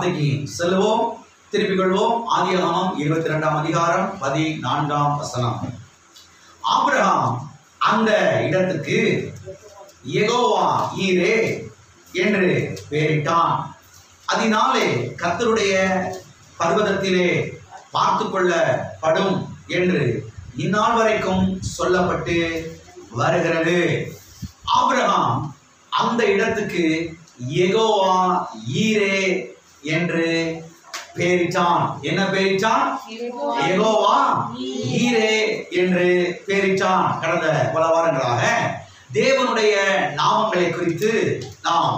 வார்த்தைக்கு செல்வோம், திருப்பிக் கொள்வோம். ஆதியாகமம் 22ஆம் அதிகாரம் 14ஆம் வசனம். ஆபிரகாம் அந்த இடத்துக்கு யெகோவா ஈரே என்று பெயரிட்டான். அதனாலே கர்த்தருடைய பர்வதத்திலே பார்த்து கொள்ளப்படும் என்று இந்நாள் வரைக்கும் சொல்லப்பட்டு வருகிறது. ஆபிரகாம் அந்த இடத்துக்கு யெகோவா ஈரே என்று பெயரிட்டான். என்ன பெயரிட்டான்? யெகோவா ஈரே என்று பெயரிட்டான். கடந்த பல வாரங்களாக தேவனுடைய நாமங்களை குறித்து நாம்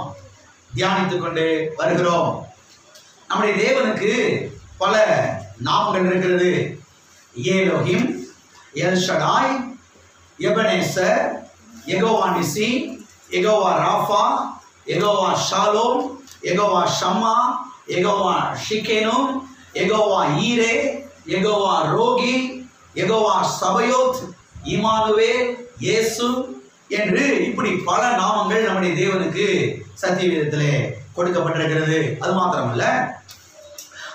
தியானித்துக் கொண்டு வருகிறோம். நம்முடைய தேவனுக்கு பல நாமங்கள் இருக்கிறது. Elohim, El Shaddai, Ebenezer, Jehovah Nissi, Jehovah Rapha, Jehovah Shalom, Jehovah Shammah, Jehovah ஷிகேனோ, Jehovah Jireh, Jehovah Rohi, Jehovah Sabaoth, Immanuel, இயேசு என்று இப்படி பல நாமங்கள் நம்முடைய தேவனுக்கு சத்தியவேதத்திலே கொடுக்கப்பட்டிருக்கிறது. அது மாத்திரமல்ல,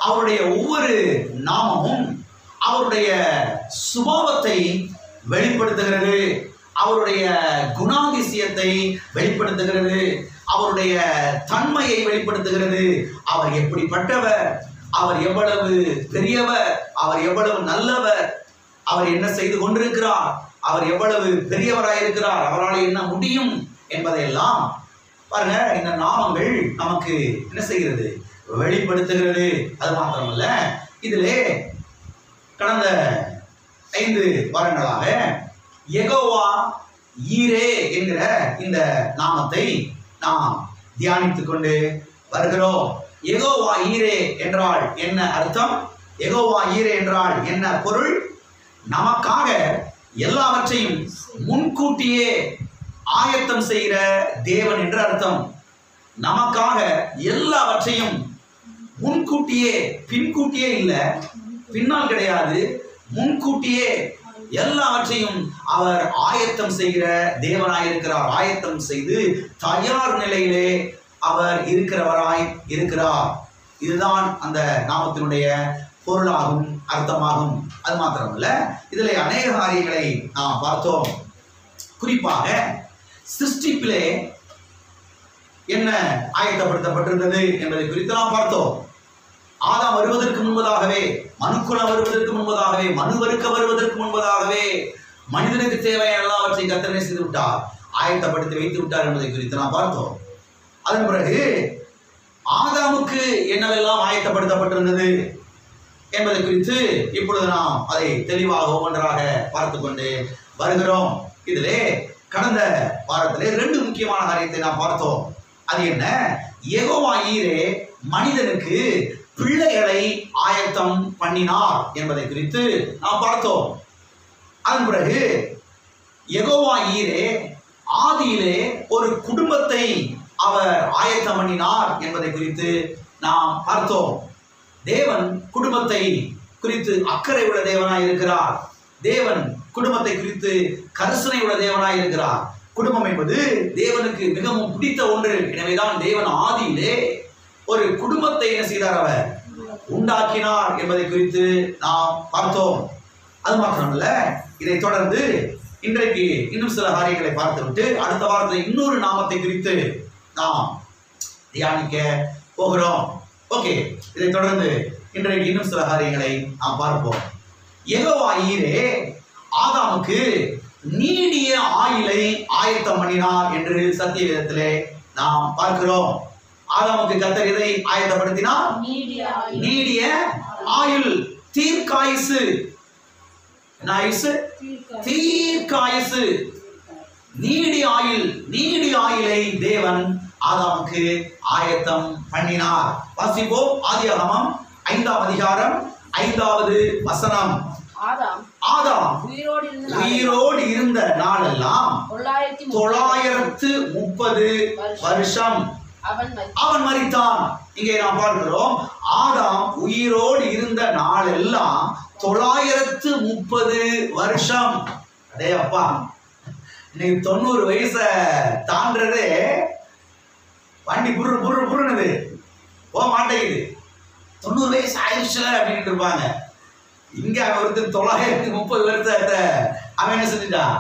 அவருடைய ஒவ்வொரு நாமமும் அவருடைய சுபாவத்தை வெளிப்படுத்துகிறது, அவருடைய குணாதிசயத்தை வெளிப்படுத்துகிறது, அவருடைய தன்மையை வெளிப்படுத்துகிறது. அவர் எப்படிப்பட்டவர், அவர் எவ்வளவு பெரியவர், அவர் எவ்வளவு நல்லவர், அவர் என்ன செய்து கொண்டிருக்கிறார், அவர் எவ்வளவு பெரியவராயிருக்கிறார், அவரால் என்ன முடியும் என்பதையெல்லாம் பாருங்க இந்த நாமங்கள் நமக்கு என்ன செய்கிறது? வெளிப்படுத்துகிறது. அது மாத்திரமல்ல, இதிலே கடந்த 5 வாரங்களாக யெகோவா ஈரே என்கிற இந்த நாமத்தை நாம் தியானித்துக் கொண்டு வருகிறோம். யெகோவா ஈரே என்றால் என்ன அர்த்தம்? யெகோவா ஈரே என்றால் என்ன பொருள்? நமக்காக எல்லாவற்றையும் முன்கூட்டியே ஆயத்தம் செய்கிற தேவன் என்று அர்த்தம். நமக்காக எல்லாவற்றையும் முன்கூட்டியே, பின்கூட்டியே இல்லை, பின்னால் கிடையாது, முன்கூட்டியே எல்லாவற்றையும் அவர் ஆயத்தம் செய்கிற தேவனாயிருக்கிறார். ஆயத்தம் செய்து தயார் நிலையிலே அவர் இருக்கிறவராய் இருக்கிறார். இதுதான் அந்த நாமத்தினுடைய பொருளாகும், அர்த்தமாகும். அது மாத்திரமல்ல, இதில் அநேக காரியங்களை நாம் பார்த்தோம். குறிப்பாக சிருஷ்டிப்பிலே என்ன ஆயத்தப்படுத்தப்பட்டிருந்தது என்பதை குறித்து நாம் பார்த்தோம். ஆதாம் வருவதற்கு முன்பதாகவே, மனுக்குலம் வருவதற்கு முன்பதாகவே, மனுவருக்க வருவதற்கு முன்பதாகவே மனிதனுக்கு தேவையான எல்லாவற்றையும் கர்த்தர் செய்து விட்டார், ஆயத்தப்படுத்தி வைத்து விட்டார் என்பதை குறித்து நாம் பார்த்தோம். அதன் பிறகு ஆதாமுக்கு என்னவெல்லாம் ஆயத்தப்படுத்தப்பட்டிருந்தது என்பதை குறித்து இப்பொழுது நாம் அதை தெளிவாக ஒவ்வொன்றாக பார்த்து கொண்டு வருகிறோம். இதிலே கடந்த வாரத்திலே 2 முக்கியமான காரியத்தை நாம் பார்த்தோம். அது என்ன? யெகோவா ஈரே மனிதனுக்கு பிள்ளைகளை ஆயத்தம் பண்ணினார் என்பதை குறித்து நாம் பார்த்தோம். அதன் பிறகு யெகோவா ஈரே ஆதியிலே ஒரு குடும்பத்தை அவர் ஆயத்தம் பண்ணினார் என்பதை குறித்து நாம் பார்த்தோம். தேவன் குடும்பத்தை குறித்து அக்கறை உள்ள தேவனாய் இருக்கிறார். தேவன் குடும்பத்தை குறித்து கரிசனை உள்ள தேவனாய் இருக்கிறார். குடும்பம் என்பது தேவனுக்கு மிகவும் பிடித்த ஒன்று. எனவேதான் தேவன் ஆதியிலே ஒரு குடும்பத்தை என்ன செய்தார்? அவர் உண்டாக்கினார் என்பதை குறித்து நாம் பார்த்தோம். அது மாத்திரமல்ல, இதை தொடர்ந்து இன்றைக்கு இன்னும் சில காரியங்களை பார்த்துவிட்டு அடுத்த வாரத்தில் இன்னொரு நாமத்தை குறித்து நாம் தியானிக்க போகிறோம். ஓகே, இதை தொடர்ந்து இன்றைக்கு இன்னும் சில காரியங்களை நாம் பார்ப்போம். யெகோவா ஈரே ஆதாமுக்கு நீடிய ஆயுளை ஆயத்தம் பண்ணினார் என்று சத்தியவேதத்திலே நாம் பார்க்கிறோம். ஆதாமுக்கு கர்த்தர் எதை ஆயத்தப்படுத்தினார்? நீடிய ஆயுள், தீர்க்காயுசு. தீர்க்காயுசு, நீடிய ஆயுள். நீடிய ஆயுளை தேவன் ஆதாமுக்கு ஆயத்தம் பண்ணினார். வாசிப்போம். ஆதியாகமம் 5ஆம் அதிகாரம் 5வது வசனம். ஆதாம் உயிரோடு இருந்த நாளெல்லாம் 930 வருஷம் அவன் மரித்தான். இங்கே நாம் பார்க்கிறோம், ஆதாம் உயிரோடு இருந்த நாளெல்லாம் 930 வருஷம். அடே அப்பா, இன்னைக்கு 90 வயசை தாண்டதே வண்டி புரு புரு புருனது போக மாட்டேங்குது. 90 வயசு ஆயிடுச்சுல அப்படின்னு இருப்பாங்க. இங்க அவன் ஒருத்தர் 930 வருஷத்தை அவன் என்ன செஞ்சுட்டான்,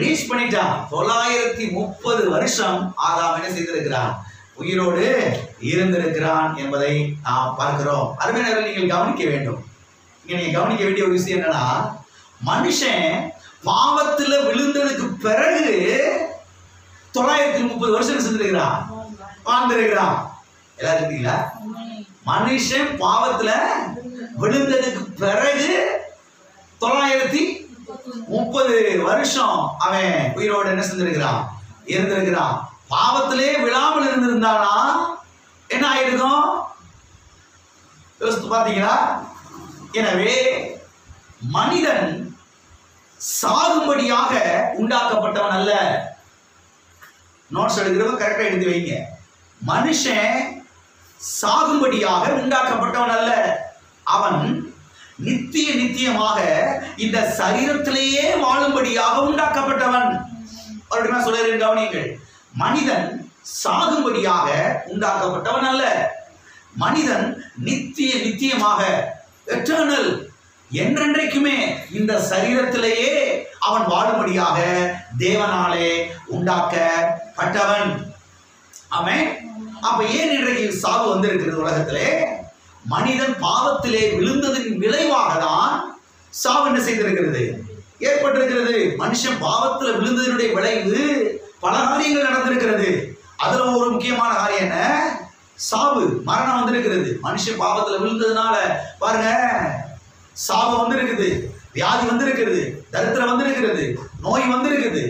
ரீச் பண்ணிட்டான். 930 வருஷம் ஆதாம் என்ன செய்திருக்கிறான், உயிரோடு இருந்திருக்கிறான் என்பதை நாம் பார்க்கிறோம். அருமையானவர்களே, நீங்கள் கவனிக்க வேண்டும். இங்க நீங்க கவனிக்க வேண்டிய ஒரு விஷயம் என்னன்னா, மனுஷன் பாவத்துல விழுந்ததுக்கு பிறகு 930 வருஷம் செஞ்சிருக்கிறான், வாழ்ந்திருக்கிறான். எல்லாரும் இருக்கீங்களா? மனுஷன் பாவத்துல விழுந்ததுக்கு பிறகு 930 வருஷம் அவன் உயிரோடு என்ன செஞ்சிருக்கிறான், இருந்திருக்கிறான். பாவத்திலே விழாமல் இருந்திருந்தானா என்ன ஆயிருக்கும் யோசித்து பார்த்தீங்களா? எனவே மனிதன் சாகும்படியாக உண்டாக்கப்பட்டவன் அல்ல. நோட்ஸ் எடுக்கிறவங்க கரெக்டா எடுத்து வைங்க. மனுஷன் சாகும்படியாக உண்டாக்கப்பட்டவன் அல்ல. அவன் நித்தியமாக இந்த சரீரத்திலேயே வாழும்படியாக உண்டாக்கப்பட்டவன். மறுபடியும் சொல்லுகிறேன், கவனியுங்கள். மனிதன் சாகும்படியாக உண்டாக்கப்பட்டவன் அல்ல. மனிதன் நித்தியமாக எட்டர்னல் என்றென்றைக்குமே இந்த சரீரத்திலேயே அவன் வாழும்படியாக தேவனாலே உண்டாக்கப்பட்டவன். ஆமென். அப்ப ஏன் இன்றைக்கு சாவு வந்திருக்கிறது உலகத்திலே? மனிதன் பாவத்திலே விழுந்ததின் விளைவாக தான் சாவு என்ன செய்திருக்கிறது, ஏற்பட்டிருக்கிறது. மனுஷன் பாவத்தில் விழுந்ததனுடைய விளைவு பல காரியங்கள் நடந்திருக்கிறது. அதுல ஒரு முக்கியமான காரியம் என்ன, சாவு, மரணம் வந்திருக்கிறது. மனுஷன் பாவத்துல விழுந்ததுனால பாருங்க, சாவு வந்திருக்குது, வியாதி வந்திருக்கிறது, தரித்திரம் வந்திருக்கிறது, நோய் வந்திருக்குது,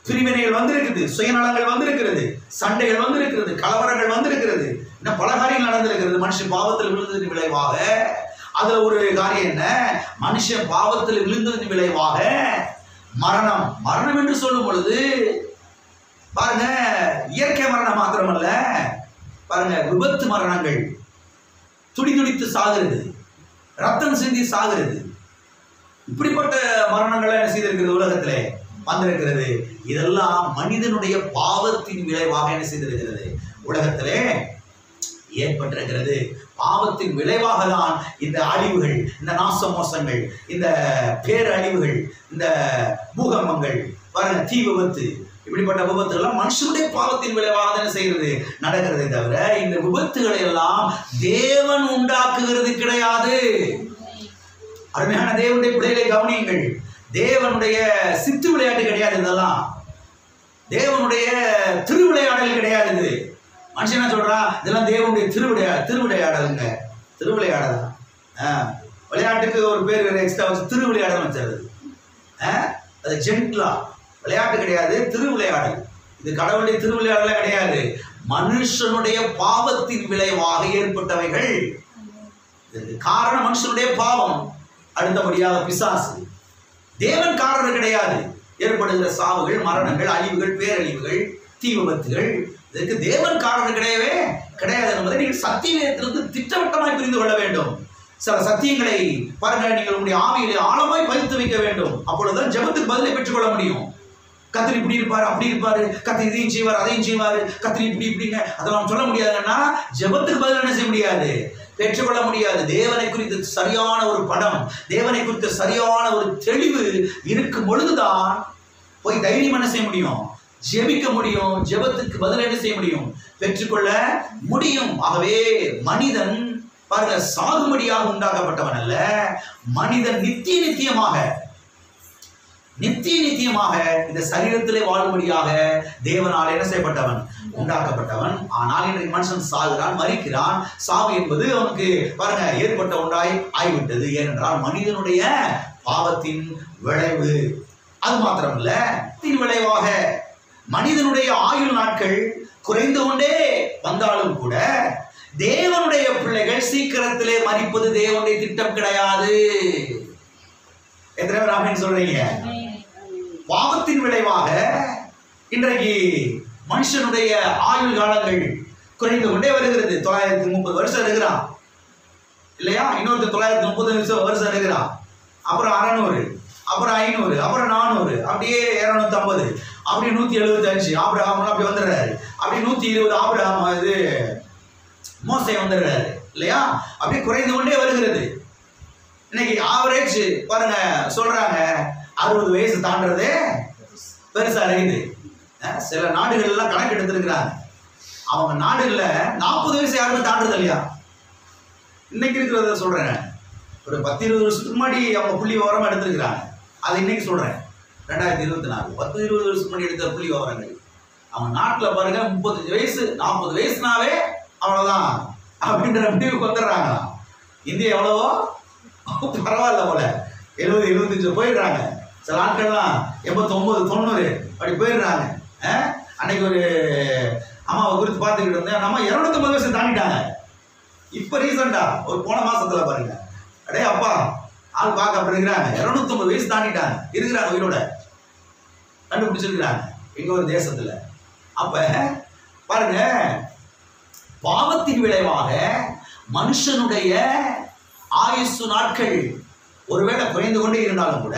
பிரிவினைகள் வந்திருக்குது, சுயநலங்கள் வந்திருக்கிறது, சண்டைகள் வந்திருக்கிறது, கலவரங்கள் வந்திருக்கிறது, இன்னும் பல காரியங்கள் நடந்திருக்கிறது மனுஷன் பாவத்தில் விழுந்ததின் விளைவாக. அதுல ஒரு காரியம் என்ன, மனுஷன் பாவத்தில் விழுந்ததின் விளைவாக மரணம். மரணம் என்று சொல்லும் பொழுது பாருங்க, இயற்கை மரணம் மாத்திரமல்ல, பாருங்க விபத்து மரணங்கள், துடித்து சாகிறது, ரத்தம் சிந்தி சாகிறது, இப்படிப்பட்ட மரணங்கள் என்ன செய்திருக்கிறது, உலகத்திலே வந்திருக்கிறது. இதெல்லாம் மனிதனுடைய பாவத்தின் விளைவாக என்ன செய்திருக்கிறது, உலகத்திலே ஏற்பட்டிருக்கிறது. பாவத்தின் விளைவாக தான் இந்த அழிவுகள், இந்த நாச மோசங்கள், இந்த பேரழிவுகள், இந்த பூகம்பங்கள், பாருங்க தீ விபத்து, இப்படிப்பட்ட விபத்துகள்லாம் மனுஷனுடைய பாவத்தின் விளைவாக என்ன செய்கிறது, நடக்கிறதை தவிர இந்த விபத்துகளை எல்லாம் தேவன் உண்டாக்குகிறது கிடையாது. அருமையான தேவனுடைய பிள்ளைகளை கவனியுங்கள். தேவனுடைய சித்து விளையாட்டு கிடையாது, இதெல்லாம் தேவனுடைய திருவிளையாடல் கிடையாது. இது மனுஷன் என்ன சொல்றான், இதெல்லாம் தேவனுடைய திருவிளையாடலுங்க, திருவிளையாடல். விளையாட்டுக்கு ஒரு பேர் வேற எக்ஸ்ட்ரா வச்சு திருவிளையாடல் வச்சது. அது ஜென்ட்லா விளையாட்டு கிடையாது, திருவிளையாடல். இது கடவுளுடைய திருவிளையாடல கிடையாது, மனுஷனுடைய பாவத்தின் விளைவாக ஏற்பட்டவைகள். இதற்கு காரணம் மனுஷனுடைய பாவம், அடுத்தபடியாக பிசாசு. தேவன் காரணம் கிடையாது. ஏற்படுகிற சாவுகள், மரணங்கள், அழிவுகள், பேரழிவுகள், தீ விபத்துகள், இதற்கு தேவன் காரணம் கிடையவே கிடையாது என்பதை நீங்கள் சத்தியத்திலிருந்து திட்டவட்டமாய் புரிந்து கொள்ள வேண்டும். சில சத்தியங்களை பாருங்க, நீங்கள் உங்களுடைய ஆவியிலே ஆழமாய் பதித்து வைக்க வேண்டும். அப்பொழுதுதான் ஜெபத்துக்கு பதிலை பெற்றுக்கொள்ள முடியும். கத்திரி இப்படி இருப்பாரு, அப்படி இருப்பாரு, கத்திரி இதையும் செய்வார், அதையும் செய்வாரு, கத்திரி இப்படி இப்படிங்க அதெல்லாம் சொல்ல முடியாதுன்னா ஜெபத்துக்கு பதில் என்ன செய்ய முடியாது, பெற்றுக்கொள்ள முடியாது. தேவனை குறித்த சரியான ஒரு படம், தேவனை குறித்த சரியான ஒரு தெளிவு இருக்கும் பொழுதுதான் போய் தைரியம் என்ன செய்ய முடியும், ஜெபிக்க முடியும். ஜெபத்துக்கு பதில் என்ன செய்ய முடியும், பெற்றுக்கொள்ள முடியும். ஆகவே மனிதன் பாருங்க சாகும்படியாக உண்டாக்கப்பட்டவன் அல்ல, மனிதன் நித்தியமாக இந்த சரீரத்திலே வாழும்படியாக தேவனால் என்ன செய்யப்பட்டவன், உண்டாக்கப்பட்டவன். ஆனால் இன்றைக்கு மனுஷன் சாகுறான், மரிக்கிறான். சாவு என்பது அவனுக்கு பாருங்க ஏற்பட்ட ஒன்றாய் ஆகிவிட்டது. ஏனென்றால் மனிதனுடைய பாவத்தின் விளைவு. அது மாத்திரமல்ல, விளைவாக மனிதனுடைய ஆயுள் நாட்கள் குறைந்து கொண்டே வந்தாலும் கூட தேவனுடைய பிள்ளைகள் சீக்கிரத்திலே மரிப்பது தேவனுடைய திட்டம் கிடையாது. எத்தனை பேர் ஆமென் சொல்றீங்க? பாவத்தின் விளைவாக இன்றைக்கு மனுஷனுடைய ஆயுள் காலங்கள் குறைந்து கொண்டே வருகிறது. 930 வருஷம் இருக்கிறான் இல்லையா, இன்னொருத்தர் 930 வருஷம் இருக்கிறான், அப்புறம் 600, அப்புறம் 500, அப்புறம் 400, அப்படியே 250, அப்படி 175 ஆபிரகாம் அப்படி வந்துடுறாரு, அப்படி 120 ஆபிரகாம் இது மோசே வந்துடுறாரு. இல்லையா? அப்படியே குறைந்து கொண்டே வருகிறது. இன்னைக்கு ஆவரேஜ் பாருங்க, சொல்றாங்க 60 வயசு தாண்டறதே பெருசா இருக்குது. சில நாடுகள் எல்லாம் கணக்கு எடுத்திருக்கிறாங்க. அவங்க நாடுகள்ல 40 வயசு யாருமே தாண்டறது இல்லையா? இன்னைக்கு இருக்கிறத சொல்றேன். ஒரு 10-20 வருஷத்துக்கு முன்னாடி அவங்க புள்ளி விவரமா எடுத்திருக்கிறாங்க. அது இன்னைக்கு சொல்றேன், 2024 10-20 வருஷத்துக்கு முன்னாடி எடுத்த புள்ளி விவரங்கள். அவங்க நாட்டில் பாருங்க 35 வயசு 40 வயசுனாவே அவ்வளவுதான் அப்படின்ற முடிவுக்கு வந்துடுறாங்க. இந்தியா எவ்வளவோ பரவாயில்ல போல 70-75 போயிடுறாங்க. சில ஆட்கள்லாம் 89-90 அப்படி போயிடுறாங்க. அன்னைக்கு ஒரு அம்மாவை குறித்து பார்த்துக்கிட்டு இருந்தேன். நம்ம 250 வயசு தாண்டிட்டாங்க. இப்ப ரீசெண்டா ஒரு போன மாசத்துல பாருங்க, அடே அப்பா ஆள் பார்க்க அப்படி இருக்கிறாங்க, 250 வயசு தாண்டிட்டாங்க, இருக்கிறாங்க, உயிரோட கண்டுபிடிச்சிருக்கிறாங்க எங்க ஒரு தேசத்துல. அப்ப பாருங்க, பாவத்தின் விளைவாக மனுஷனுடைய ஆயுசு நாட்கள் ஒருவேளை குறைந்து கொண்டே இருந்தாலும் கூட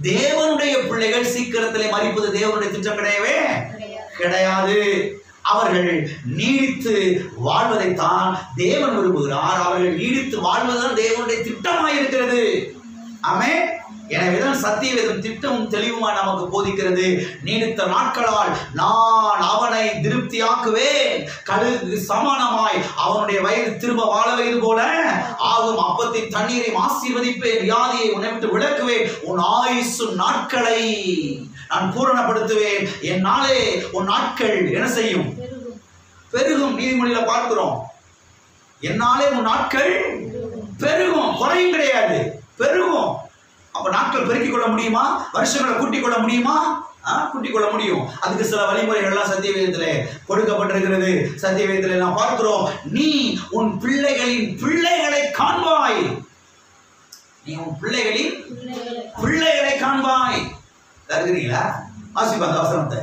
தேவனுடைய பிள்ளைகள் சீக்கிரத்திலே மரிப்பது தேவனுடைய திட்டம் கிடையவே கிடையாது. அவர்கள் நீடித்து வாழ்வதைத்தான் தேவன் விரும்புகிறார். அவர்கள் நீடித்து வாழ்வதுதான் தேவனுடைய திட்டமாய் இருக்கிறது. ஆமென். எனவேதான் சத்தியவேதம் திட்டமும் தெளிவுமா நமக்கு போதிக்கிறது. நீடித்த நாட்களால் நான் அவனை திருப்தியாக்குவேன், கழுகு சமானமாய் அவனுடைய வயது திரும்ப வாழ வயது போல ஆகும். அப்பத்தின் தண்ணீரை ஆசீர்வதிப்பேன், வியாதியை உன்னை விட்டு விலக்குவேன், உன் ஆயுசு நாட்களை நான் பூரணப்படுத்துவேன். என்னாலே உன் நாட்கள் என்ன செய்யும்? பெருகும். நீதிமொழியில பார்க்கிறோம், என்னாலே உன் நாட்கள் பெருகும், குறையும் கிடையாது, பெருகும். அப்ப நாட்கள் பெருக்கிக் கொள்ள முடியுமா? வருஷங்களை கூட்டிக் கொள்ள முடியுமா? கூட்டிக் கொள்ள முடியும். அதுக்கு சில வழிமுறைகள் எல்லாம் சத்தியவேதத்திலே கொடுக்கப்பட்டிருக்கிறது. சத்தியவேதத்திலே நாம் பார்க்கிறோம், நீ உன் பிள்ளைகளின் பிள்ளைகளை காண்பாய், நீ உன் பிள்ளைகளின் பிள்ளைகளை காண்பாய். இருக்கிறீங்களா? வாசிப்பாங்க வசனத்தை.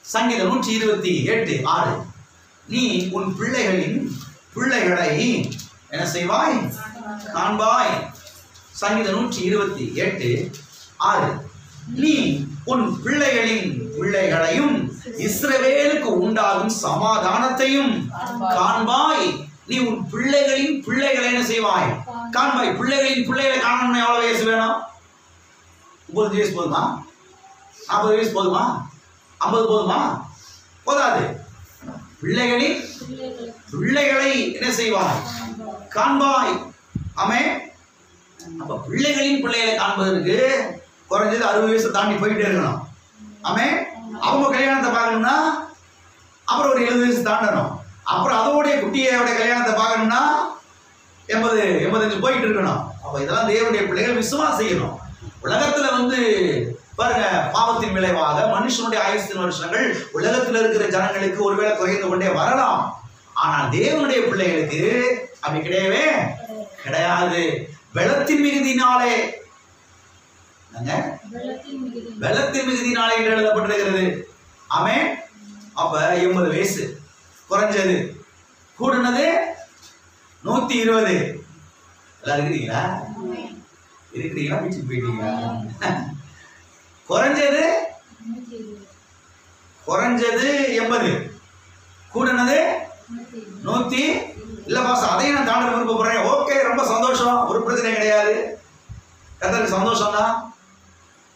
சங்கீதம் 128:6. நீ உன் பிள்ளைகளின் பிள்ளைகளை என்ன செய்வாய்? காண்பாய். சங்கீதம் 128:6. நீ உன் பிள்ளைகளின் பிள்ளைகளையும் இஸ்ரவேலுக்கு உண்டாகும் சமாதானத்தையும் காண்பாய். நீ உன் பிள்ளைகளின் பிள்ளைகளை என்ன செய்வாய்? காண்பாய். பிள்ளைகளின் பிள்ளைகளை காணணும்னா எவ்வளவு வயசு வேணும்? 30 வயசு போதுமா? 40 வயசு போதுமா? 50 போதுமா? போதாது. பிள்ளைகளின் பிள்ளைகளை என்ன செய்வாய்? காண்பாய். ஆமென். அப்ப பிள்ளைகளின் பிள்ளைகளை காண்பதற்கு குறைஞ்சது 60 வயசு தாண்டி போயிட்டே இருக்கணும். ஆமென். அவங்க கல்யாணத்தை பார்க்கணும்னா அப்புறம் ஒரு 70 வயசு தாண்டணும். அப்புறம் அதோடைய குட்டியோட கல்யாணத்தை பார்க்கணும்னா 80-85 போயிட்டு இருக்கணும். அப்ப இதெல்லாம் தேவனுடைய பிள்ளைகள் விசுவாசம் செய்யணும். உலகத்துல பாருங்க, பாவத்தின் விளைவாக மனுஷனுடைய ஆயுசின் வருஷங்கள் உலகத்தில் இருக்கிற ஜனங்களுக்கு ஒருவேளை குறைந்து கொண்டே வரலாம். ஆனால் தேவனுடைய பிள்ளைகளுக்கு அப்படி கிடையவே கிடையாது. பலத்தின் மிகுதினாலே, பலத்தின் மிகுதினாலே என்று எழுதப்பட்டிருக்கிறது. ஆமென். அப்ப 80 வயசு குறைஞ்சது, கூடுனது 120. எல்லாம் இருக்கிறீங்களா? இருக்கிறீங்களா? வீட்டுக்கு போயிட்டீங்களா? குறைஞ்சது 80, கூடுனது 100. இல்ல பாஸ், அதையும் நான் தாண்ட விருப்பப்படுறேன். ஓகே, ரொம்ப சந்தோஷம், ஒரு பிரச்சனை கிடையாது. கர்த்தருக்கு சந்தோஷம் தான்.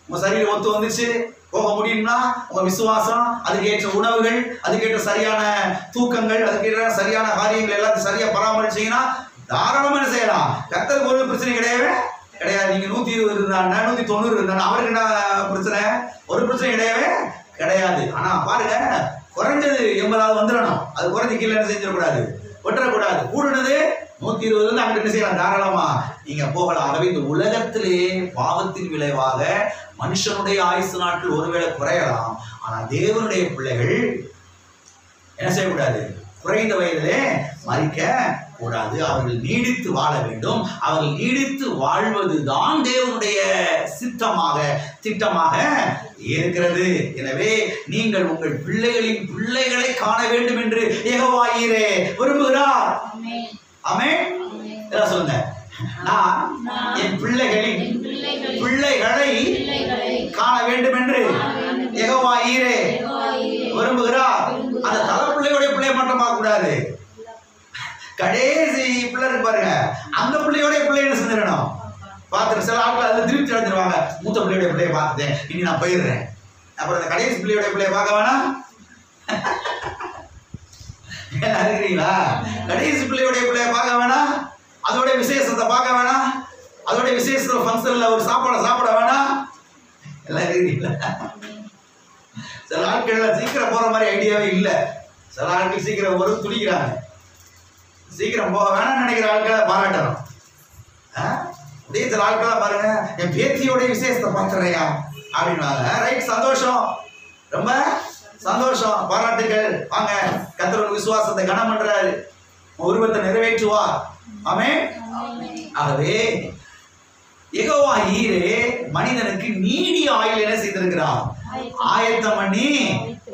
உங்க சரீரம் ஒத்து வந்துச்சு, போக முடியும்னா உங்க விசுவாசம், அதுக்கேற்ற உணவுகள், அதுக்கேற்ற சரியான தூக்கங்கள், அதுக்கேற்ற சரியான காரியங்கள் எல்லாத்தையும் சரியா பராமரிச்சீங்கன்னா தாராளமா என்ன செய்யலாம். கர்த்தருக்கு ஒரு பிரச்சனை கிடையவே கிடையாது. நீங்க 120 இருந்தாங்க, 190 இருந்தாங்க, அவருக்கு என்ன பிரச்சனை? ஒரு பிரச்சனை கிடையவே கிடையாது. ஆனா பாருங்க, குறைஞ்சது 80 வந்துடணும். அது குறைஞ்சு கீழே என்ன செஞ்சிடக்கூடாது, விட்டுறக்கூடாது. கூடுனது 120 அங்கிட்டு என்ன செய்யலாம், தாராளமா நீங்க போகலாம். ஆகவே இந்த உலகத்திலே பாவத்தின் விளைவாக மனுஷனுடைய ஆயுசு நாட்கள் ஒருவேளை குறையலாம். ஆனா தேவனுடைய பிள்ளைகள் என்ன செய்யக்கூடாது, குறைந்த வயதிலே மரிக்க கூடாது. அவர்கள் நீடித்து வாழ வேண்டும். அவர்கள் நீடித்து வாழ்வதுதான் தேவனுடைய சித்தமாக திட்டமாக இருக்கிறது. எனவே நீங்கள் உங்கள் பிள்ளைகளின் பிள்ளைகளை காண வேண்டும் என்று யெகோவா ஈரே விரும்புகிறார். ஆமென். சொல்லுங்க, நான் என் பிள்ளைகளின் பிள்ளைகளை காண வேண்டும் என்று யெகோவா ஈரே விரும்புகிறார். அந்த தலைப்பிள்ளையோட பிள்ளை மட்டும் பார்க்க கூடாது, கடைசி பிள்ளை இருக்கு பாருங்க, அந்த பிள்ளையோட பிள்ளை என்ன செஞ்சிடணும் பார்த்துட்டு. சில ஆட்கள் அதில் திருப்தி அடைஞ்சிருவாங்க, மூத்த பிள்ளையோட பிள்ளைய பார்த்துட்டேன் இனி நான் போயிடுறேன். அப்புறம் அந்த கடைசி பிள்ளையோட பிள்ளைய பார்க்க வேணாம் இருக்கிறீங்களா? கடைசி பிள்ளையோட பிள்ளைய பார்க்க வேணாம், அதோட விசேஷத்தை பார்க்க வேணாம், அதோட விசேஷ ஃபங்க்ஷன்ல ஒரு சாப்பிட வேணாம். எல்லாம் இருக்கிறீங்களா? சில ஆட்கள் சீக்கிரம் போற மாதிரி ஐடியாவே இல்லை. சில ஆட்கள் சீக்கிரம் ஒரு துடிக்கிறாங்க, சீக்கிரம் போக வேணாம்னு நினைக்கிற ஆட்களை பாராட்டணும். அப்படியே சில ஆட்களா பாருங்க, என் பேத்தியோட விசேஷத்தை பார்த்துறையா அப்படின்னாங்க. ரைட், சந்தோஷம், ரொம்ப சந்தோஷம், பாராட்டுகள். வாங்க, கர்த்தர் விசுவாசத்தை கனம் பண்றாரு, உருவத்தை நிறைவேற்றுவார். ஆமென். ஆகவே யெகோவா ஈரே மனிதனுக்கு நீடிய ஆயுள் என்ன செய்திருக்கிறார்? ஆயத்தம் பண்ணி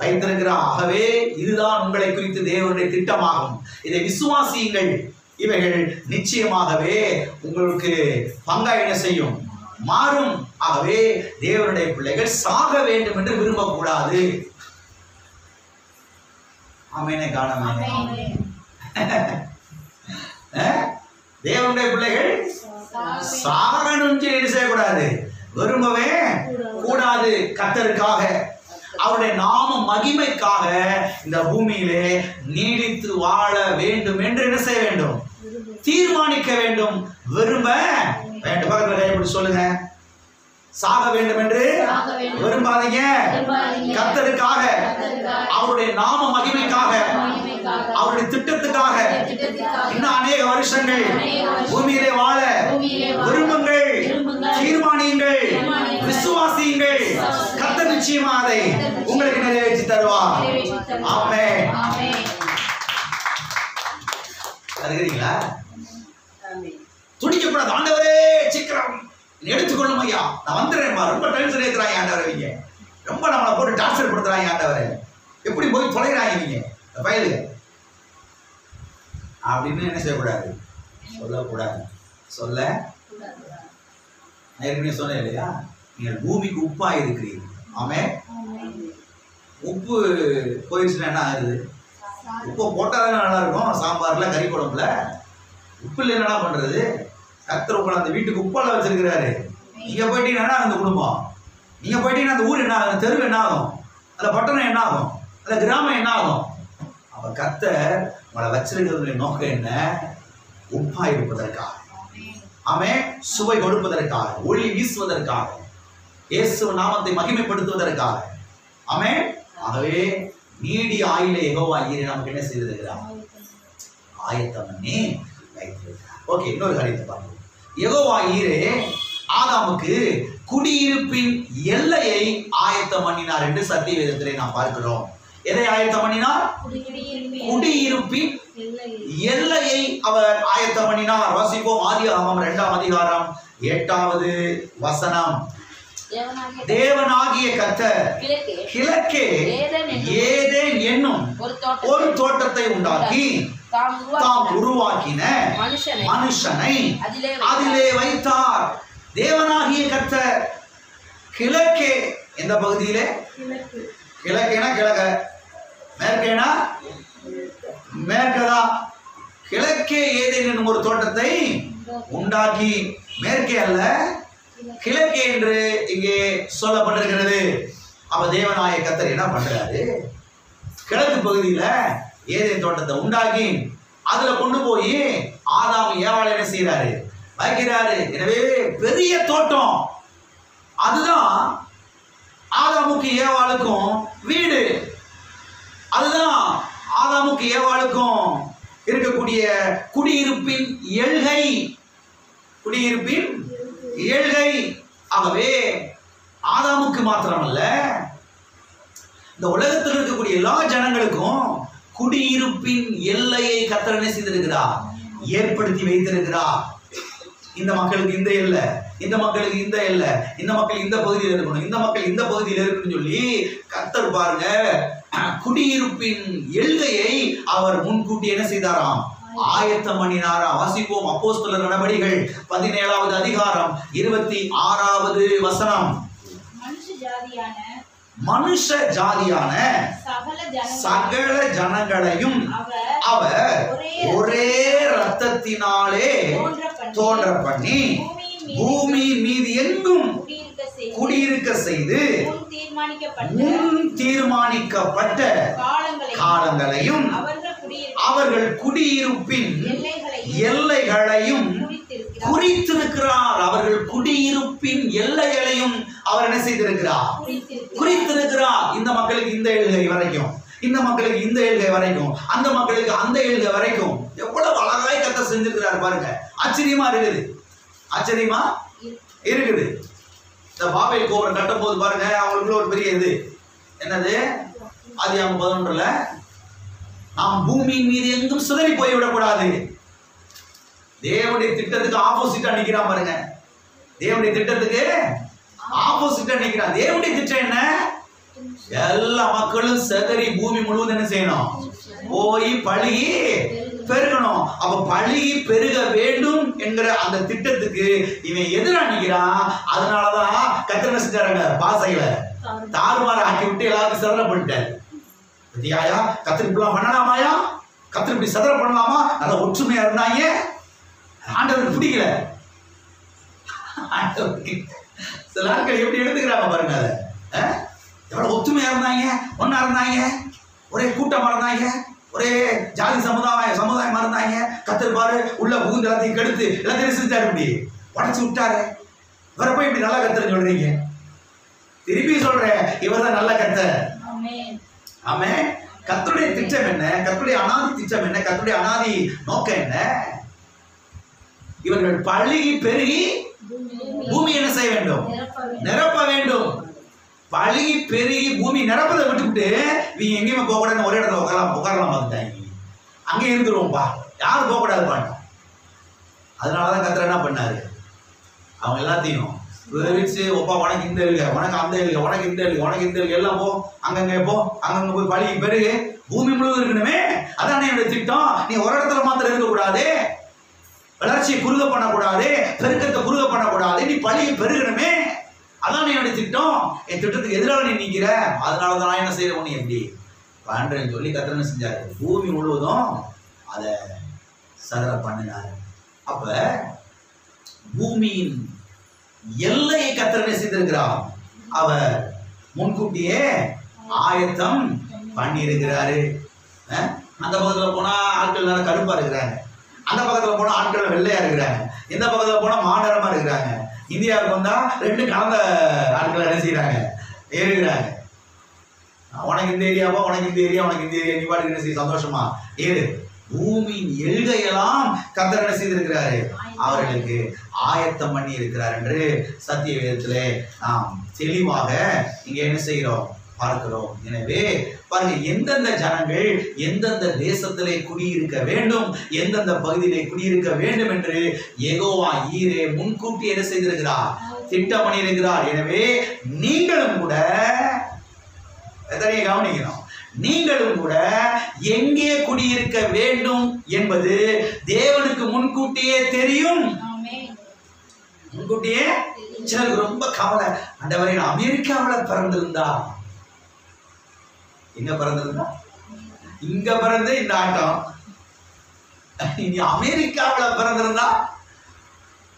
வைத்திருக்கிறார். ஆகவே இதுதான் உங்களை குறித்து தேவனுடைய திட்டமாகும். இதை விசுவாசியுங்கள். இவைகள் நிச்சயமாகவே உங்களுக்கு பங்காய் என்ன செய்யும்? மாறும். ஆகவே தேவனுடைய பிள்ளைகள் சாக வேண்டும் என்று விரும்பக்கூடாது. ஆமென். காணாமே தேவனுடைய பிள்ளைகள் சாகணும் செய்யக்கூடாது, விரும்பவே கூடாது. கர்த்தருக்காக, அவருடைய நாம மகிமைக்காக இந்த பூமியிலே நீடித்து வாழ வேண்டும் என்று என்ன செய்ய வேண்டும்? தீர்மானிக்க வேண்டும், விரும்ப வேண்டும். பக்கத்துல கைப்பிடி சொல்லுங்க, சாக வேண்டும் என்று விரும்பாதீங்க. கர்த்தருக்காக, அவருடைய நாம மகிமைக்காக, அவருடைய திட்டத்துக்காக இன்னும் அநேக வருஷங்கள் பூமியிலே வாழ விரும்புங்கள், தீர்மானியுங்கள், விசுவாசியுங்கள். கர்த்தர் நிச்சயமா அதை உங்களுக்கு நிறைவேற்றி தருவார். ஆமென். அறிகிறீங்களா? துடிக்கப்படாது. ஆண்டவரே சீக்கிரம் எடுத்துக்கொள்ளும் ஐயா, நான் வந்துடுறேன்மா, ரொம்ப டென்ஷன் ஏத்துறாங்க ஆண்டவரே, ரொம்ப நம்மளை போட்டு டார்ச்சர் படுத்துறாங்க ஆண்டவரே, எப்படி போய் தொலைகிறாங்க நீங்க பயலுங்க அப்படின்னு என்ன செய்யக்கூடாது? சொல்லக்கூடாது. சொல்ல ஏற்கனவே சொன்னேன் இல்லையா, நீங்கள் பூமிக்கு உப்பா இருக்கிறீர்கள். ஆமென். உப்பு போயிடுச்சுன்னா என்ன ஆகுது? உப்பு போட்டாதானே நல்லா இருக்கும். சாம்பார்ல, கறி குழம்புல உப்பு இல்லை என்ன பண்றது? கர்த்தர் உங்களை அந்த வீட்டுக்கு உப்பால வச்சிருக்கிறாரு. நீங்க போயிட்டீங்கன்னா அந்த குடும்பம், நீங்க போயிட்டீங்கன்னா அந்த ஊர் என்ன ஆகும்? தெருவு என்ன ஆகும்? அந்த பட்டணம் என்ன ஆகும்? அந்த கிராமம் என்ன ஆகும்? அவ கர்த்தர் உங்களை வச்சிருக்கிறதுடைய நோக்கம் என்ன? உப்பா இருப்பதற்காக, ஆமென், சுவை கொடுப்பதற்காக, ஒளி வீசுவதற்காக, இயேசு நாமத்தை மகிமைப்படுத்துவதற்காக. ஆமென். ஆகவே நீடிய ஆயுளை யெகோவா ஈரே நமக்கு என்ன செய்திருக்கிறார்? ஆயத்தம் பண்ணி வைத்திருக்கிறார். ஓகே, இன்னொரு காரியத்தை பார்ப்போம். யெகோவா ஈரே ஆதாமுக்கு குடியிருப்பின் எல்லையை ஆயத்தம் பண்ணினார் என்று சத்திய வேதத்திலே நாம் பார்க்கிறோம். எதை ஆயத்தம் பண்ணினார்? குடியிருப்பின் எல்லையை அவர் ஆயத்தம் பண்ணினார். வாசிப்போம். ஆதியாகமம் 2ஆம் அதிகாரம் 8வது வசனம். தேவனாகிய கர்த்தர் கிழக்கே ஏதேன் என்னும் ஒரு தோட்டத்தை உண்டாக்கி தாம் உருவாக்கின மனுஷனை அதிலே வைத்தார். தேவனாகிய கர்த்தர் கிழக்கே, எந்த பகுதியிலே? கிழக்கேனா கிழக்க, மேற்கேனா மேற்கதா? கிழக்கே ஏதேன் என்னும் ஒரு தோட்டத்தை உண்டாக்கி, மேற்கே அல்ல கிழக்கே என்று இங்கே சொல்லப்பட்டிருக்கிறது. அப்ப தேவனாகிய கர்த்தர் என்ன பண்றாரு? கிழக்கு பகுதியில ஏதேன் தோட்டத்தை உண்டாக்கி அதுல கொண்டு போய் ஆதாம் ஏவாள் என்ன செய்யறாரு? வைக்கிறாரு. எனவே பெரிய தோட்டம், அதுதான் ஆதாமுக்கு ஏவாளுக்கும் வீடு, அதுதான் ஆதாமுக்கு ஏவாளுக்கும் இருக்கக்கூடிய குடியிருப்பின் எல்கை, குடியிருப்பின் எல்கை. ஆகவே ஆதாமுக்கு மாத்திரமல்ல, இந்த உலகத்தில் இருக்கக்கூடிய எல்லா ஜனங்களுக்கும் குடியிருப்பின் எல்லையை கர்த்தர் என்ன செய்திருக்கிறார்? ஏற்படுத்தி வைத்திருக்கிறார். இந்த மக்களுக்கு இந்த எல்லை, இந்த மக்களுக்கு இந்த எல்லை, இந்த மக்கள் இந்த பகுதியில் இருக்கணும், இந்த மக்கள் இந்த பகுதியில் இருக்கணும்னு சொல்லி கர்த்தர் பாருங்க குடியிருப்பின் எல்லையை அவர் முன்கூட்டி என்ன செய்தாராம்? ஆயத்தம் பண்ணினாராம். வாசிப்போம். அப்போஸ்தலர் நடபடிகள் 17வது அதிகாரம் 26வது வசனம். மனுஷ ஜாதியான சகல ஜனங்களையும் அவர் ஒரே கரத்தினாலே தோன்ற பண்ணி பூமியின் மீது எங்கும் குடியிருக்க செய்து முன் தீர்மானிக்கப்பட்ட காலங்களையும் அவர்கள் குடியிருப்பின் எல்லைகளையும் குறித்திருக்கிறார். அவர்கள் குடியிருப்பின் எல்லைகளையும் அவர் என்ன செய்திருக்கிறார்? குறித்திருக்கிறார். இந்த மக்களுக்கு இந்த எல்கை வரைக்கும், இந்த மக்களுக்கு இந்த எல்கை வரைக்கும், அந்த மக்களுக்கு அந்த எல்கை வரைக்கும். எவ்வளவு அழகாய் கர்த்தர் செஞ்சிருக்கிறார் பாருங்க. ஆச்சரியமா இருக்குது, ஆச்சரியமா இருக்குது. இந்த பாபேல் கோபுரம் கட்டும் போது பாருங்க, அவங்களுக்குள்ள ஒரு பெரிய இது என்னது, ஆதியாகமம் 11ல நாம் பூமியின் மீது எங்கும் சிதறி போய்விடக்கூடாது. தேவனுடைய திட்டத்துக்கு ஆப்போசிட்டா நிக்கிறான் பாருங்க. தேவனுடைய திட்டத்துக்கு ஆப்போசிட்டா நிக்கிறான். தேவனுடைய திட்டம் என்ன? எல்லா மக்களும் சிதறி பூமி முழுவதும் என்ன செய்யணும்? போய் பழுகி பெருகணும். அப்ப பழுகி பெருக வேண்டும் என்கிற அந்த திட்டத்துக்கு இவன் எதிரா நிக்கிறான். அதனாலதான் கர்த்தர் என்ன செஞ்சாருங்க? பாசையில தாறுமாறு ஆக்கி விட்டு எல்லாருக்கும் சிதற பண்ணிட்டாரு. பத்தியாயா, கர்த்தர் இப்படிலாம் பண்ணலாமாயா? கர்த்தர் இப்படி சிதற பண்ணலாமா? நல்ல ஒற்றுமையா இருந்தாங்க. ஆண்டவருக்கு பிடிக்கல. ஆண்டவருக்கு சில ஆட்கள் எப்படி எடுத்துக்கிறாங்க பாருங்க. அதை எவ்வளவு ஒற்றுமையா இருந்தாங்க, ஒன்னா இருந்தாங்க, ஒரே கூட்டமா இருந்தாங்க, ஒரே ஜாதி சமுதாயமா இருந்தாங்க. கர்த்தர் பாரு உள்ள புகுந்து எல்லாத்தையும் கெடுத்து எல்லாத்தையும் செஞ்சாரு, இப்படி உடச்சு விட்டாரு. இவரை போய் இப்படி நல்ல கர்த்தர் சொல்றீங்க? திருப்பி சொல்றேன், இவர் தான் நல்ல கர்த்தர். ஆமென். கர்த்தருடைய திட்டம் என்ன? கர்த்தருடைய அனாதி திட்டம் என்ன? கர்த்தருடைய அனாதி நோக்கம் என்ன? இவர்கள் பழுகி பெருகி பூமி என்ன செய்ய வேண்டும்? நிரப்ப வேண்டும். பழுகி பெருகி பூமி நிரப்பதை விட்டுவிட்டு நீங்க எங்கேயுமே போக கூடாது, ஒரே இடத்துல உட்காரலாம் பார்த்துட்டாங்க. அங்கே இருந்துருவோம்பா, யாரும் போக கூடாது பாட்டோம். அதனாலதான் கர்த்தர் என்ன பண்ணாரு? அவங்க எல்லாத்தையும் விரிச்சு, ஒப்பா உனக்கு இந்த எழுக, உனக்கு அந்த எழுக, உனக்கு இந்த எழுக, உனக்கு இந்த எழுக, எல்லாம் போ, அங்கங்க போ, அங்கங்க போய் பழுகி பெருகு, பூமி முழுவதும் இருக்கணுமே. அதான் என்னுடைய திட்டம். நீ ஒரு இடத்துல மாத்திரம் இருக்கக்கூடாது, வளர்ச்சியை குறுக பண்ணக்கூடாது, பெருக்கத்தை குறுக பண்ணக்கூடாது, நீ பழுகி பெருகணுமே. அதான் என்னுடைய திட்டம். என் திட்டத்துக்கு எதிராக நீ நிற்கிற. அதனாலதான் நான் என்ன செய்யறேன், நீ எப்படி பண்றேன்னு சொல்லி கர்த்தர் என்ன செஞ்சாரு? பூமி முழுவதும் அதை சதற பண்ணினாரு. அப்ப பூமியின் எல்லையை கர்த்தர் என்ன செய்திருக்கிறார்? அவர் முன்கூட்டியே ஆயத்தம் பண்ணி இருக்கிறாரு. அந்த பக்கத்துல போனா ஆட்கள் நல்லா கருப்பா இருக்கிறாங்க, அந்த பக்கத்துல போனா ஆட்கள் வெள்ளையா இருக்கிறாங்க, இந்த பக்கத்துல போனா மாநிலமா இருக்கிறாங்க. இந்தியாவுக்கு வந்தா ரெண்டு கலந்த ஆட்கள் என்ன செய்யறாங்க? ஏறுகிறாங்க. உனக்கு இந்த ஏரியாவா, உனக்கு இந்த ஏரியா, உனக்கு இந்த ஏரியா, நீ பாட்டுக்கு என்ன செய்ய சந்தோஷமா ஏறு. பூமியின் எல்கையெல்லாம் கர்த்தர் என்ன செய்திருக்கிறாரு? அவர்களுக்கு ஆயத்தம் பண்ணி இருக்கிறார் என்று சத்திய வேதத்திலே நாம் தெளிவாக இங்க என்ன செய்கிறோம்? பார்க்கிறோம். எனவே பாருங்க, எந்தெந்த ஜனங்கள் எந்தெந்த தேசத்திலே குடியிருக்க வேண்டும், எந்தெந்த பகுதியிலே குடியிருக்க வேண்டும் என்று யெகோவா ஈரே முன்கூட்டி என்ன செய்திருக்கிறார்? திட்டம் பண்ணியிருக்கிறார். எனவே நீங்களும் கூட எதனையும் கவனிக்கணும். நீங்களும் கூட எங்கே குடியிருக்க வேண்டும் என்பது தேவனுக்கு முன்கூட்டியே தெரியும். முன்கூட்டியே சிலருக்கு ரொம்ப கவலை, ஆண்டவரே நான் அமெரிக்காவில் பிறந்திருந்தா, எங்க பிறந்திருந்தா, இங்க பிறந்து இந்த ஆட்டம், இங்க அமெரிக்காவில் பிறந்திருந்தா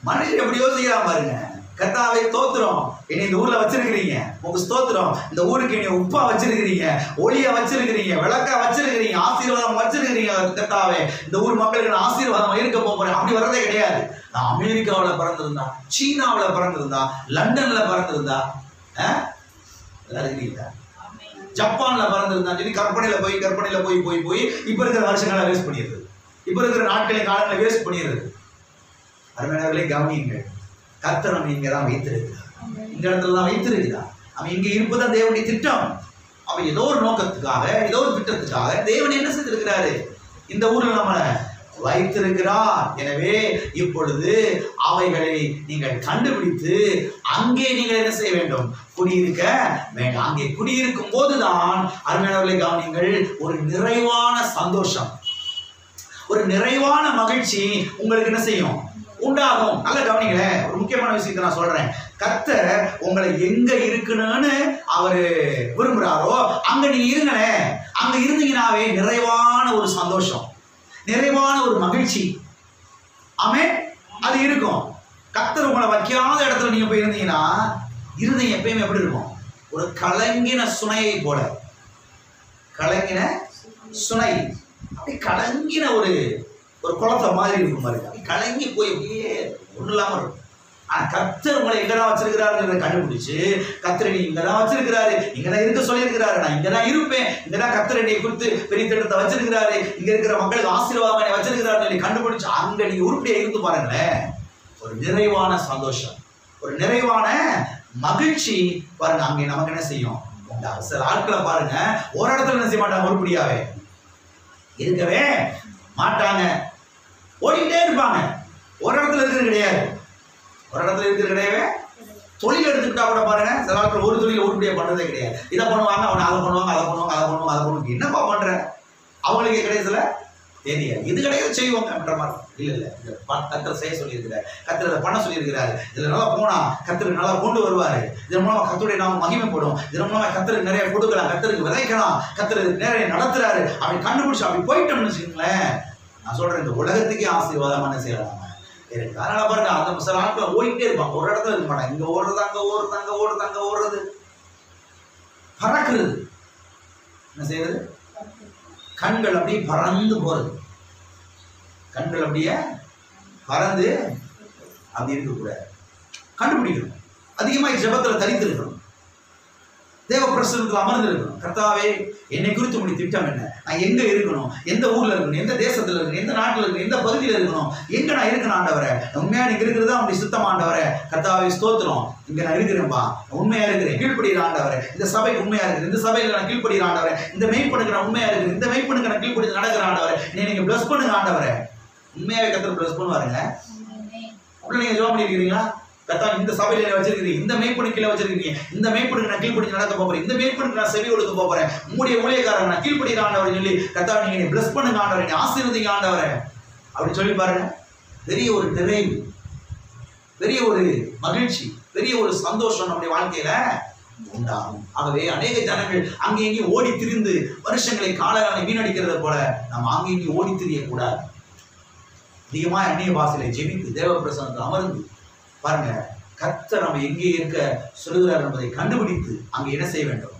மனுஷன் எப்படி யோசிக்கிறான் பாருங்க. கர்த்தாவை தோத்துறோம், என்னை இந்த ஊர்ல வச்சிருக்கிறீங்க, உங்க ஸ்தோத்திரம். இந்த ஊருக்கு என்னை உப்பா வச்சிருக்கிறீங்க, ஒளியா வச்சிருக்கிறீங்க, விளக்கா வச்சிருக்கிறீங்க, ஆசீர்வாதம் வச்சிருக்கிறீங்க. கர்த்தாவே இந்த ஊர் மக்களுக்கு நான் ஆசீர்வாதம் இருக்க போறேன். அப்படி வர்றதே கிடையாது. நான் அமெரிக்காவில் பிறந்திருந்தா, சீனாவில் பிறந்திருந்தா, லண்டன்ல பிறந்திருந்தா, ஜப்பான்ல பிறந்திருந்தா சொல்லி கற்பனையில போய் போய் போய் இப்ப இருக்கிற வருஷங்களை வேஸ்ட் பண்ணிடுறது, இப்ப இருக்கிற நாட்களை காலங்களை வேஸ்ட் பண்ணிடுறது. அருமையானவர்களை கவனியுங்கள். கர்த்தர் நம்ம இங்கதான் வைத்திருக்கிறார், இந்த இடத்துல தான் வைத்திருக்கிறார். அவன் இங்க இருப்பதான் தேவனுடைய திட்டம். அவன் ஏதோ ஒரு நோக்கத்துக்காக, ஏதோ ஒரு திட்டத்துக்காக தேவன் என்ன செய்திருக்கிறாரு? இந்த ஊரில் நம்ம வைத்திருக்கிறார். எனவே இப்பொழுது அவைகளை நீங்கள் கண்டுபிடித்து அங்கே நீங்கள் என்ன செய்ய வேண்டும்? குடியிருக்க வேண்டும். அங்கே குடியிருக்கும் போதுதான் அருமையானவர்களை கவனிங்கள், ஒரு நிறைவான சந்தோஷம், ஒரு நிறைவான மகிழ்ச்சி உங்களுக்கு என்ன செய்யும்? உண்டாகும். நல்ல கவனிங்களேன், ஒரு முக்கியமான விஷயத்தை நான் சொல்றேன். கர்த்தர் உங்களை எங்க இருக்கணும்னு அவரு விரும்புறாரோ அங்க நீங்க இருங்களேன். அங்க இருந்தீங்கன்னாவே நிறைவான ஒரு சந்தோஷம், நிறைவான ஒரு மகிழ்ச்சி, ஆமென். அது இருக்கும். கர்த்தர் உங்களை வைக்காத இடத்துல நீங்க போய் இருந்தீங்கன்னா இருதயம் எப்பயுமே எப்படி இருக்கும்? ஒரு கலங்கின சுனையை போல. கலங்கின சுனை அப்படி கலங்கின ஒரு குளத்தை மாதிரி இருக்கும் பாருங்க. அப்படி கலங்கி போய் அப்படியே ஒன்றும் இல்லாம இருக்கும். ஆனா கர்த்தர் உங்களை எங்கதான் வச்சிருக்கிறாருங்கிறத கண்டுபிடிச்சு, கர்த்தர் நீ இங்கதான் வச்சிருக்கிறாரு, இங்கதான் இருக்க சொல்லியிருக்கிறாரு, நான் இங்கதான் இருப்பேன், இங்கதான் கர்த்தர் என்னை குறித்து பெரிய திட்டத்தை வச்சிருக்கிறாரு, இங்க இருக்கிற மக்களுக்கு ஆசீர்வாதம் என்னை வச்சிருக்கிறாரு சொல்லி கண்டுபிடிச்சு அங்க நீங்க உருப்படியா இருந்து பாருங்களேன். ஒரு நிறைவான சந்தோஷம், ஒரு நிறைவான மகிழ்ச்சி பாருங்க அங்கே நமக்கு என்ன செய்யும். சில ஆட்களை பாருங்க ஒரு இடத்துல என்ன செய்ய மாட்டாங்க, உருப்படியாவே இருக்கவே மாட்டாங்க, ஓடிக்கிட்டே இருப்பாங்க. ஒரு இடத்துல இருக்கிறது கிடையாது, ஒரு இடத்துல இருக்கிறது கிடையவே. தொழில் எடுத்துக்கிட்டா கூட பாருங்க சில ஆட்கள் ஒரு தொழில் உருப்படியா பண்றதே கிடையாது. இதை பண்ணுவாங்க, அவனை அதை பண்ணுவாங்க, அதை பண்ணுவாங்க, அதை பண்ணுவாங்க, அதை பண்ணுவாங்க. என்னப்பா பண்ற? அவங்களுக்கு கிடையாதுல தெரியாது, இது கிடையாது செய்வாங்கன்ற மாதிரி. இல்ல கர்த்தர் செய்ய சொல்லியிருக்கிறார், கர்த்தர் அதை பண்ண சொல்லியிருக்கிறாரு. இதுல நல்லா போனா கர்த்தர் நல்லா கொண்டு வருவாரு, இதன் மூலமா கர்த்தருடைய நாம மகிமைப்படும், இதன் மூலமா கர்த்தருக்கு நிறைய கொடுக்கலாம், கர்த்தருக்கு விதைக்கலாம், கர்த்தர் நிறைய நடத்துறாரு. அப்படி கண்டுபிடிச்சு அப்படி போயிட்டோம்னு வச்சுக்கோங்களேன், நான் சொல்றேன் இந்த உலகத்துக்கே ஆசீர்வாதமான செய்யலாம். அதனால பாருங்க அந்த சில நாட்கள் ஓடிக்கிட்டே இருப்பாங்க, ஒரு இடத்துல இருக்க மாட்டாங்க. இங்க ஓடுறது, அங்க ஓடுறது, அங்க ஓடுறது, அங்க ஓடுறது, பறக்குறது. என்ன செய்யறது? கண்கள் அப்படியே பறந்து போறது, கண்கள் அப்படியே பறந்து அப்படி இருக்கக்கூடாது. கண்டுபிடிக்கணும், அதிகமாக ஜெபத்துல தரித்து இருக்கணும், தேவ பிரசன்னத்தில் அமர்ந்து இருக்கணும். கர்த்தாவே என்னை குறித்து உங்களுடைய திட்டம் என்ன, நான் எங்க இருக்கணும், எந்த ஊர்ல இருக்கணும், எந்த தேசத்துல இருக்கணும், எந்த நாட்டுல இருக்கணும், எந்த பகுதியில இருக்கணும், எங்க நான் இருக்கணும் ஆண்டவரே, உண்மையா நீங்க இருக்கிறது அப்படி சுத்தம் ஆண்டவரே. கர்த்தாவே ஸ்தோத்திரம், இங்க நான் இருக்கிறேன்பா, உண்மையா இருக்கிறேன், கீழ்ப்படுகிற ஆண்டவரே, இந்த சபைக்கு உண்மையா இருக்கிறேன், இந்த சபையில நான் கீழ்ப்படுகிற ஆண்டவரே, இந்த மெய்ப்பனுக்கு நான் உண்மையா இருக்கிறேன், இந்த மெய்ப்பனுக்கு நான் கீழ்ப்படி நடக்கிற ஆண்டவரே, நீங்க பிளஸ் பண்ணுங்க ஆண்டவரே. உண்மையாவே கர்த்தர் பிளஸ் பண்ணுவாருங்க. அப்படி நீங்க ஜெபம் பண்ணிருக்கீங்களா? கர்த்தா இந்த சபையில என்ன வச்சிருக்கீங்க, இந்த மெய்ப்பனுக்கு கீழே வச்சிருக்கீங்க, இந்த மெய்ப்பனுக்கு நான் கீழ்ப்படி நடக்க போறேன், இந்த மெய்ப்பனுக்கு நான் செவி கொடுக்க போறேன், உங்களுடைய ஊழியக்காரன் நான் கீழ்ப்படுகிற ஆண்டவரை சொல்லி கர்த்தா நீங்க பிளஸ் பண்ணுங்க ஆண்டவரை, நீ ஆசீர்வதிங்க ஆண்டவரை அப்படி சொல்லி பாருங்க. பெரிய ஒரு நிறைவு, பெரிய ஒரு மகிழ்ச்சி, பெரிய ஒரு சந்தோஷம் நம்முடைய வாழ்க்கையில உண்டாகும். ஆகவே அநேக ஜனங்கள் அங்கே இங்கேயும் ஓடி திரிந்து வருஷங்களை காலங்களை வீணடிக்கிறத போல நம்ம அங்கே இங்கேயும் ஓடி திரியக்கூடாது. அதிகமாக அந்நிய பாஷையில ஜெபித்து தேவ பிரசன்னத்தில் அமர்ந்து பாருங்க கர்த்தர் நம்ம எங்கே இருக்க சொல்லுகிறார் என்பதை கண்டுபிடித்து அங்கே என்ன செய்ய வேண்டும்,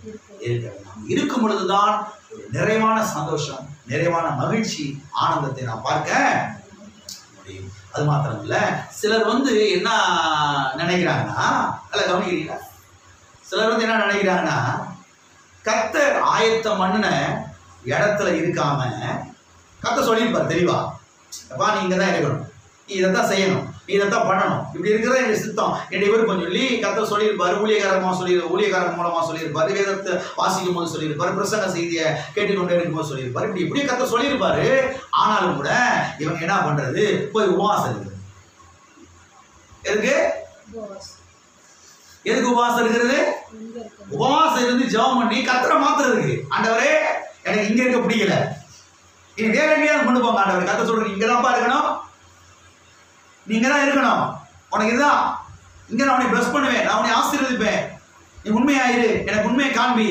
இருக்க வேண்டும். இருக்கும் பொழுதுதான் ஒரு நிறைவான சந்தோஷம், நிறைவான மகிழ்ச்சி, ஆனந்தத்தை நாம் பார்க்க முடியும். அது மாத்திரம் இல்ல, சிலர் என்ன நினைக்கிறாங்கன்னா, அல்ல கவனிக்கிறீங்களா, சிலர் என்ன நினைக்கிறாங்கன்னா, கர்த்தர் ஆயத்தம் பண்ணின இடத்துல இருக்காம கர்த்தர் சொல்லியிருப்பார் தெளிவா, அப்பா நீ இங்க தான் இருக்கணும், நீ இதைத்தான் செய்யணும், நீ இதைத்தான் பண்ணணும், இப்படி இருக்கிறதா என்னுடைய சித்தம், என்னுடைய விருப்பம் சொல்லி கர்த்தர் சொல்லியிருப்பாரு. ஊழியக்காரன் மூலமா சொல்லியிருப்பாரு, வேதத்தை வாசிக்கும் போது சொல்லியிருப்பாரு, பிரசங்க செய்தியை கேட்டுக்கொண்டே இருக்கும்போது சொல்லியிருப்பாரு, இப்படி கர்த்தர் சொல்லியிருப்பாரு. ஆனாலும் கூட இவங்க என்ன பண்றது, போய் உபவாசம் இருக்குது. எதுக்கு உபவாசம் இருக்கிறது? உபவாசம் இருந்து ஜெபம் பண்ணி கர்த்தரை மாத்துறதுக்கு. ஆண்டவரே எனக்கு இங்க இருக்க பிடிக்கல, நீ வேற எங்கேயாவது கொண்டு போங்க ஆண்டவரே. கர்த்தர் சொல்றீங்க இங்கதான்ப்பா இருக்கணும், நீங்க தான் இருக்கணும், உனக்கு இதுதான், இங்க நான் உன்னை பிளஸ் பண்ணுவேன், நான் உன்னை ஆசீர்வதிப்பேன், நீ உண்மையாயிரு, எனக்கு உண்மையை காண்பி,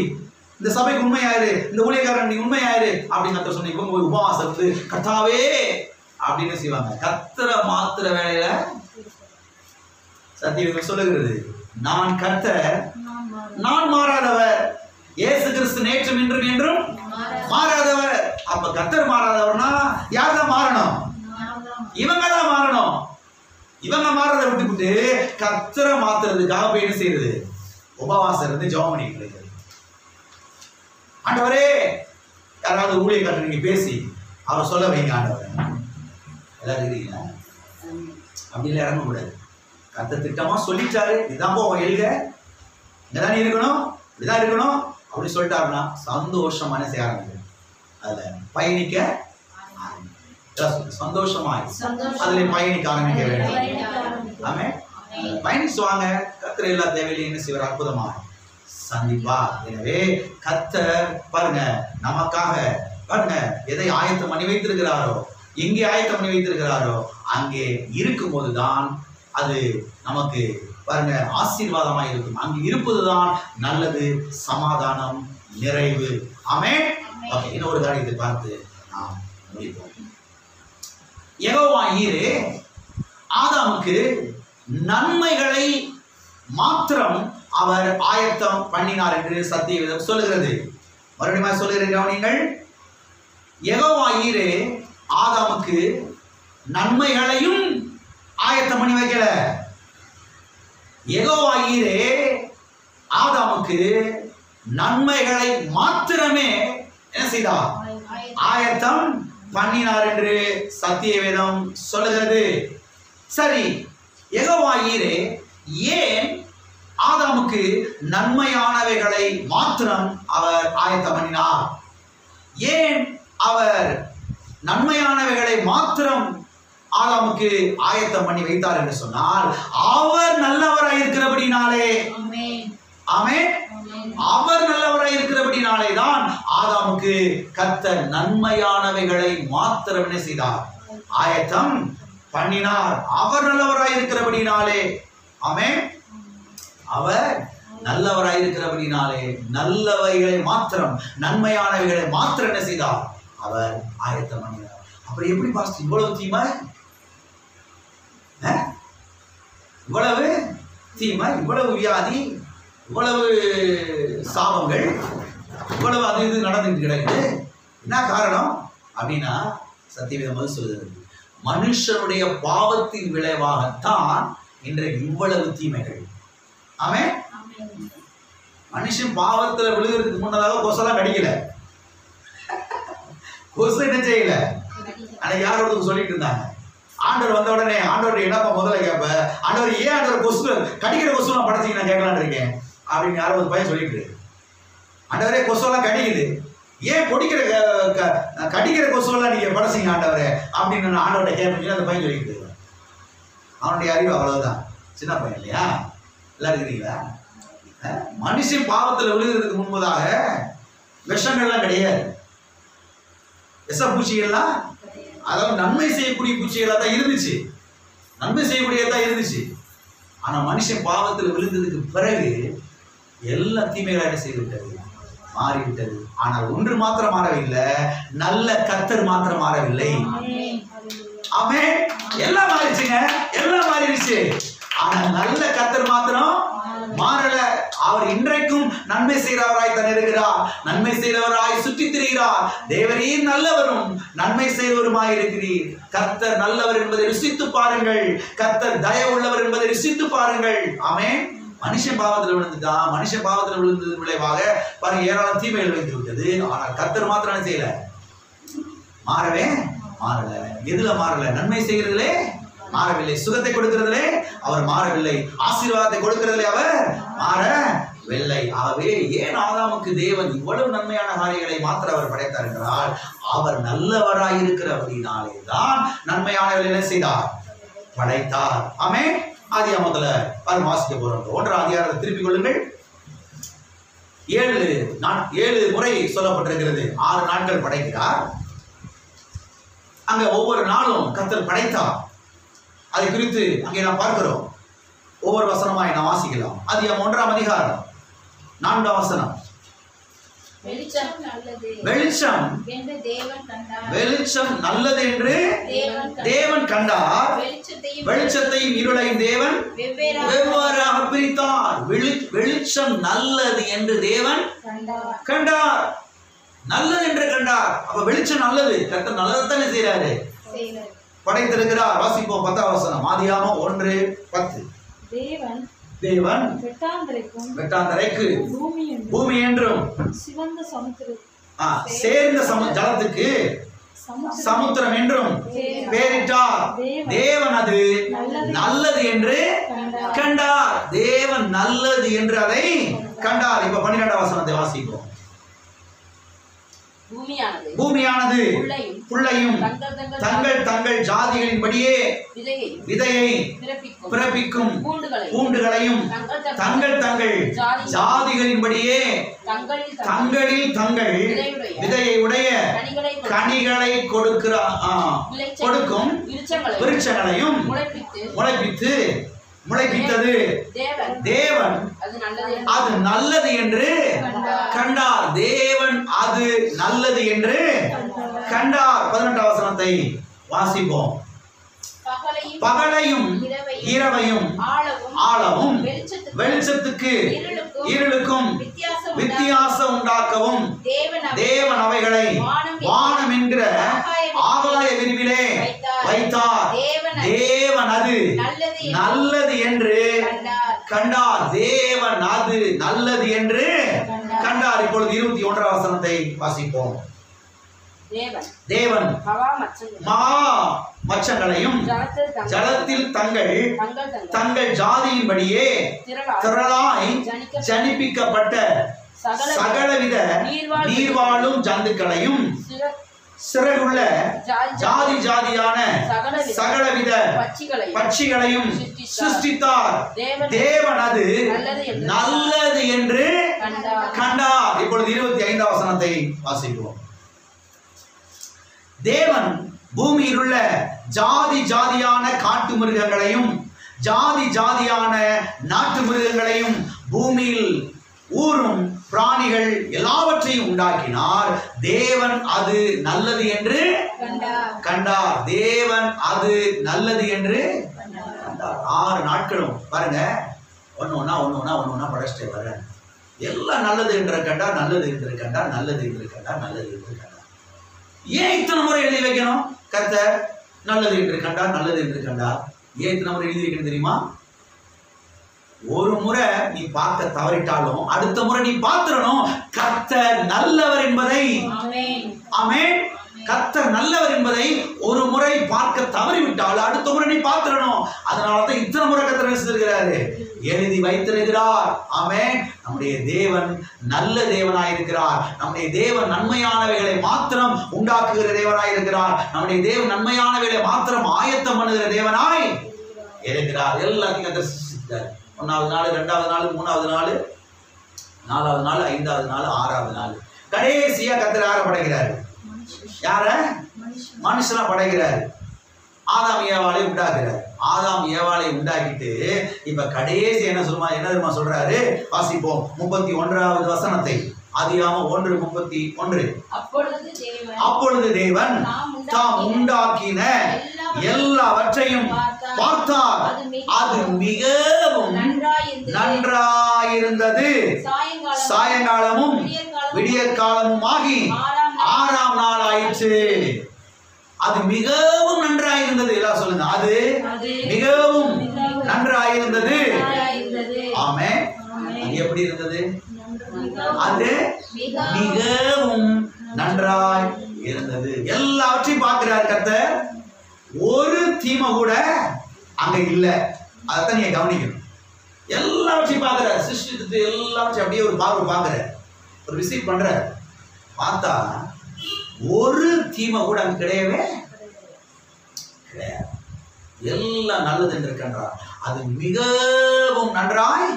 இந்த சபைக்கு உண்மையாயிரு, இந்த ஊழியக்காரன் நீ உண்மையாயிரு அப்படின்னு கர்த்தர் சொன்ன. இவங்க போய் உபவாசம் இருந்து கர்த்தாவே அப்படின்னு செய்வாங்க. கர்த்தரை மாத்துற வேலையில சத்தியம் சொல்லுகிறது, நான் கர்த்தர், நான் மாறாதவர், இயேசு கிறிஸ்து நேற்றும் இன்றும் என்றும் மாறாதவர். அப்ப கர்த்தர் மாறாதவர்னா யார் தான் மாறணும்? இவங்க தான் மாறணும். இவங்க மாறதை விட்டுவிட்டு கர்த்தரை மாத்துறதுக்காக போய் என்ன செய்யுது, உபவாசம் இருந்து ஜெபம் பண்ணிட்டு இருக்குது. ஆண்டவரே யாராவது ஊழியக்காரர் நீங்க பேசி அவர் சொல்ல வைங்க ஆண்டவரே, எல்லாரும் இருக்கிறீங்களா? அப்படிலாம் இறங்கக்கூடாது. கர்த்தர் திட்டமா சொல்லிட்டாரு, இதுதான் போவோம், எழுக இங்கதான் இருக்கணும், இப்படிதான் இருக்கணும் அப்படி சொல்லிட்டாருன்னா சந்தோஷமான செய்ய ஆரம்பிக்கும், அதுல பயணிக்க சந்தோஷமாய் அதுல பயணிக்க ஆரம்பிக்க வேண்டும். ஆமே, பயணிச்சு வாங்க. கர்த்தர் எல்லா தேவையிலையும் என்ன செய்வார், அற்புதமா சந்திப்பா. எனவே கர்த்தர் பாருங்க நமக்காக பாருங்க எதை ஆயத்தம் பண்ணி வைத்திருக்கிறாரோ, எங்கே ஆயத்தம் பண்ணி வைத்திருக்கிறாரோ அங்கே இருக்கும் போதுதான் அது நமக்கு பாருங்க ஆசீர்வாதமா இருக்கும். அங்கு இருப்பதுதான் நல்லது, சமாதானம், நிறைவு. ஆமே. இன்னொரு காரியத்தை பார்த்து நாம் முடிப்போம். யெகோவா ஈரே ஆதாமுக்கு நன்மைகளை மாத்திரம் அவர் ஆயத்தம் பண்ணினார் என்று சத்தியவேதம் சொல்லுகிறது. மறுபடியும் சொல்லுகிறேன் கவனிங்கள். யெகோவா ஈரே ஆதாமுக்கு நன்மைகளையும் ஆயத்தம் பண்ணி வைக்கல. யெகோவா ஈரே ஆதாமுக்கு நன்மைகளை மாத்திரமே என்ன செய்தார்? ஆயத்தம் பண்ணினார் என்று சத்தியவேதம் சொல்லுகிறது. சரி, யெகோவா ஈரே ஏன் ஆதாமுக்கு நன்மையானவைகளை மாத்திரம் அவர் ஆயத்தம் பண்ணினார்? ஏன் அவர் நன்மையானவைகளை மாத்திரம் ஆதாமுக்கு ஆயத்தம் பண்ணி வைத்தார் என்று சொன்னால், அவர் நல்லவராய் இருக்கிறபடினாலே. ஆமென். அவர் நல்லவராய் இருக்கிறபடினாலே தான் ஆதாமுக்கு கர்த்தர் நன்மையானவைகளை மாத்திரம் என்ன செய்தார்? ஆயத்தம் பண்ணினார். அவர் நல்லவராய் இருக்கிறபடினாலே. ஆமென். அவர் நல்லவராய் இருக்கிறபடினாலே நல்லவைகளை மாத்திரம், நன்மையானவைகளை மாத்திரம் என்ன செய்தார்? அவர் ஆயத்தம் பண்ணினார். அப்புறம் எப்படி பாஸ்டர் இவ்வளவு தீமை, இவ்வளவு தீமை, இவ்வளவு வியாதி, இவ்வளவு சாபங்கள், இவ்வளவு அது இது நடந்துட்டு கிடக்குது, என்ன காரணம் அப்படின்னா சத்தியவேதம் முதல் சொல்லுகிறது, மனுஷனுடைய பாவத்தின் விளைவாகத்தான் இன்றைக்கு இவ்வளவு தீமைகள். ஆமென். மனுஷன் பாவத்துல விழுகிறதுக்கு முன்னதாக கொசெல்லாம் கடிக்கல, கொசு என்ன செய்யல. அன்னைக்கு யாரோட சொல்லிட்டு இருந்தாங்க, ஆண்டவர் வந்த உடனே ஆண்டவர் என்னப்பா முதல்ல கேட்ப, ஆண்டவர் ஏன் ஆண்டவர் கொசு கடிக்கிற கொசு நான் படைச்சிங்க நான் கேட்கலான்னு இருக்கேன் அப்படின்னு யாரோ ஒரு பையன் சொல்லிட்டு, ஆண்டவரே கொசுவெல்லாம் கடிக்குது, ஏன் பொடிக்கிற கடிக்கிற கொசுவெல்லாம் நீங்க படைச்சிங்க ஆண்டவரே அப்படின்னு ஆண்டவர்கிட்ட கேட்பீங்க. அந்த பையன் சொல்லிட்டு அவனுடைய அறிவு அவ்வளவுதான், சின்ன பையன் இல்லையா? எல்லாம் இருக்கிறீங்களா? மனுஷன் பாவத்தில் விழுகிறதுக்கு முன்பதாக விஷங்கள்லாம் கிடையாது, விஷ பூச்சிகள்லாம், அதாவது நன்மை செய்யக்கூடிய பூச்சிகளாக தான் இருந்துச்சு, நன்மை செய்யக்கூடியதான் இருந்துச்சு. ஆனா மனுஷன் பாவத்தில் விழுந்ததுக்கு பிறகு எல்லா தீமைகளாக என்ன செய்து விட்டது? மாறிவிட்டது. ஆனால் ஒன்று மாத்திரம் மாறவில்லை, நல்ல கர்த்தர் மாத்திரம் மாறவில்லை. ஆமென். எல்லாம் மாறிச்சுங்க, எல்லாம் மாறிடுச்சு. ஆனா நல்ல கர்த்தர் மாத்திரம் மாறல. அவர் இன்றைக்கும் நன்மை செய்கிறவராய் தான் இருக்கிறார், நன்மை செய்கிறவராய் சுற்றி திரிகிறார். தேவரீர் நல்லவரும் நன்மை செய்கிறவருமாய் இருக்கிறீர். கர்த்தர் நல்லவர் என்பதை ருசித்து பாருங்கள், கர்த்தர் தயவு உள்ளவர் என்பதை ருசித்து பாருங்கள். ஆமென். மனுஷன் பாவத்தில் விழுந்துட்டான், மனுஷன் பாவத்தில் விழுந்தது விளைவாக பாருங்க ஏராளம் தீமைகள் வைத்து விட்டது. ஆனால் கர்த்தர் மாத்திரம் என்ன செய்யல? மாறவே மாறல. எதுல மாறல? நன்மை செய்கிறதிலே மாறவில்லை, சுகத்தை கொடுக்கிறதிலே அவர் மாறவில்லை, ஆசீர்வாதத்தை கொடுக்கிறதிலே அவர் மாறவில்லை. ஆகவே ஏன் ஆதாமுக்கு தேவன் இவ்வளவு நன்மையான காரியங்களை மாத்திரம் அவர் படைத்தார் என்றால், அவர் நல்லவராய் இருக்கிறபடினாலே தான் நன்மையானவர்கள் என்ன செய்தார்? படைத்தார். ஆமென். ஆதியாகமத்துல வாசிக்க போறோம். 1ஆம் அதிகாரத்தை திருப்பிக் கொள்ளுங்கள். 7 முறை சொல்லப்பட்டிருக்கிறது. 6 நாட்கள் படைக்கிறார். அங்க ஒவ்வொரு நாளும் கர்த்தர் படைத்தார். அதை குறித்து அங்கே நாம் பார்க்கிறோம். ஒவ்வொரு வசனமாய் நாம் வாசிக்கலாம். ஆதியாகமம் 1ஆம் அதிகாரம் 4ஆம் வசனம். வெளிச்சம் நல்லது என்று தேவன் கண்டார், வெளிச்சத்தையும் இருளையும் தேவன் வெவ்வேறாக பிரித்தார். வெளிச்சம் நல்லது என்று தேவன் கண்டார், நல்லது என்று கண்டார். அப்ப வெளிச்சம் நல்லது, கர்த்தர் நல்லதுதானே செய்யறாரு, படைத்திருக்கிறார். வாசிப்போம் 10ஆம் வசனம். ஆதியாகமம் 1:10. தேவன் வெட்டாந்தரைக்கு பூமி என்றும் சேர்ந்த ஜலத்துக்கு சமுத்திரம் என்றும் பெயரிட்டார். தேவன் அது நல்லது என்று கண்டார். தேவன் நல்லது என்று அதை கண்டார். இப்ப 12ஆம் வசனத்தை வாசிப்போம். பூமியானது புல்லையும் தங்கள் தங்கள் ஜாதிகளின்படியே விதையை பிறப்பிக்கும் பூண்டுகளையும் தங்கள் தங்கள் ஜாதிகளின்படியே தங்களில் தங்கள் விதையை உடைய கனிகளை கொடுக்கும் விருட்சங்களையும் முளைப்பித்தது. தேவன் அது நல்லது என்று கண்டார். தேவன் அது நல்லது என்று கண்டார். 18ஆம் வசனத்தை வாசிப்போம். பகலையும் இரவையும் ஆளவும் வெளிச்சத்துக்கு இருளுக்கும் வித்தியாசம் உண்டாக்கவும் தேவன் அவைகளை வானம் என்கிற ஆகாய விரிவிலே வைத்தார். தேவன் அது நல்லது என்று கண்டார். தேவன் அது நல்லது என்று கண்டார். இப்பொழுது 21ஆம் வசனத்தை வாசிப்போம். தேவன் மகா மச்சங்களையும் ஜலத்தில் தங்கள் ஜாதியின்படியே திரளாய் ஜனிப்பிக்கப்பட்ட சகலவித நீர்வாழும் ஜந்துக்களையும் சிறகுள்ள ஜாதி ஜாதியான சகலவித பட்சிகளையும் சிருஷ்டித்தார். தேவன் அது நல்லது என்று கண்டார். இப்பொழுது 25ஆம் வசனத்தை வாசிப்போம். தேவன் பூமியில் உள்ள ஜாதி ஜாதியான காட்டு மிருகங்களையும் ஜாதி ஜாதியான நாட்டு மிருகங்களையும் பூமியில் ஊரும் பிராணிகள் எல்லாவற்றையும் உண்டாக்கினார். தேவன் அது நல்லது என்று கண்டார். தேவன் அது நல்லது என்று கண்டார். 6 நாட்களும் பாருங்க, ஒன்னு ஒன்னா படைச்சிட்டே வர எல்லாம் நல்லது என்று கண்டார், நல்லது என்று கண்டார், நல்லது என்று கண்டார், நல்லது என்று கண்டார். ஏன் இத்தனை முறை எழுதி வைக்கணும்? கர்த்தர் நல்லது என்று கண்டார், நல்லது என்று கண்டார். ஏன் இத்தனை முறை எழுதி வைக்கணும் தெரியுமா? ஒரு முறை நீ பார்க்க தவறிட்டாலும் அடுத்த முறை நீ பார்த்திரணும் கர்த்தர் நல்லவர் என்பதை. ஆமென். கர்த்தர் நல்லவர் என்பதை ஒரு முறை பார்க்க தவறிவிட்டால் அடுத்த முறை நீ பார்த்திரணும். அதனாலதான் இத்தனை முறை கர்த்தர் செய்திருக்கிறாரு, எழுதி வைத்திருக்கிறார். ஆமென். நம்முடைய தேவன் நல்ல தேவனாயிருக்கிறார். நம்முடைய தேவன் நன்மையானவைகளை மாத்திரம் உண்டாக்குகிற தேவனாயிருக்கிறார். நம்முடைய தேவன் நன்மையானவைகளை மாத்திரம் ஆயத்தம் பண்ணுகிற தேவனாய் இருக்கிறார். எல்லாத்தையும் கர்த்தர் சிருஷ்டித்தார். 1வது நாள், 2வது நாள், 3வது நாள், 4வது நாள், 5வது நாள், 6வது நாள், கடைசியா கர்த்தர் யாரை படைக்கிறாரு? யார? மனுஷனா படைக்கிறாரு. ஆதாம் ஏவாளை உண்டாக்குறாரு. ஆதாம் ஏவாளை உண்டாக்கிட்டு இப்ப கடைசி என்ன தெரியுமா சொல்றாரு? வாசிப்போம் 31வது வசனத்தை. ஆதியாகமம் 1:31. அப்பொழுது தேவன் தாம் உண்டாக்கின எல்லாவற்றையும் பார்த்தார், அது மிகவும் நன்றாயிருந்தது. சாயங்காலமும் விடியற்காலமும் ஆகி 6ஆம் நாள் ஆயிற்று. அது மிகவும் நன்றாயிருந்தது. எல்லாம் சொல்லுங்க, அது மிகவும் நன்றாயிருந்தது. ஆமென். எப்படி இருந்தது? அது மிகவும் நன்றாய் இருந்தது. எல்லாவற்றையும் பார்க்கிறார் கர்த்தர். ஒரு தீமை கூட அங்க இல்ல. அதான் நீங்க கவனிக்கணும். எல்லாவற்றையும் பார்க்கிறார். சிருஷ்டித்து எல்லாவற்றையும் அப்படியே ஒரு பார்வை பார்க்கிறார், ஒரு விசிட் பண்றார். பார்த்தா ஒரு தீமை கூட அங்க கிடையவே கிடையாது. எல்லாம் நல்லது என்று இருக்கின்றார். அது மிகவும் நன்றாய்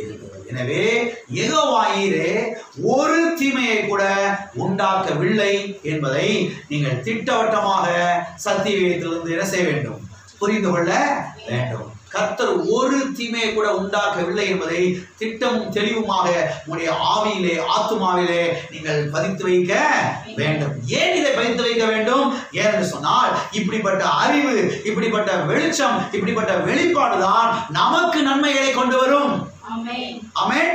இருந்தது. எனவே யெகோவாயிரே ஒரு தீமையை கூட உண்டாக்கவில்லை என்பதை நீங்கள் திட்டவட்டமாக சத்தியவேதத்திலிருந்து என்ன செய்ய வேண்டும்? புரிந்து கொள்ள வேண்டும். கர்த்தர் ஒரு தீமையை கூட உண்டாக்கவில்லை என்பதை திட்டமும் தெளிவுமாக உங்களுடைய ஆவியிலே, ஆத்துமாவிலே நீங்கள் பதித்து வைக்க வேண்டும். ஏன் இதை பதித்து வைக்க வேண்டும்? ஏனென்று சொன்னால் இப்படிப்பட்ட அறிவு, இப்படிப்பட்ட வெளிச்சம், இப்படிப்பட்ட வெளிப்பாடுதான் நமக்கு நன்மைகளை கொண்டு வரும். ஆமென்.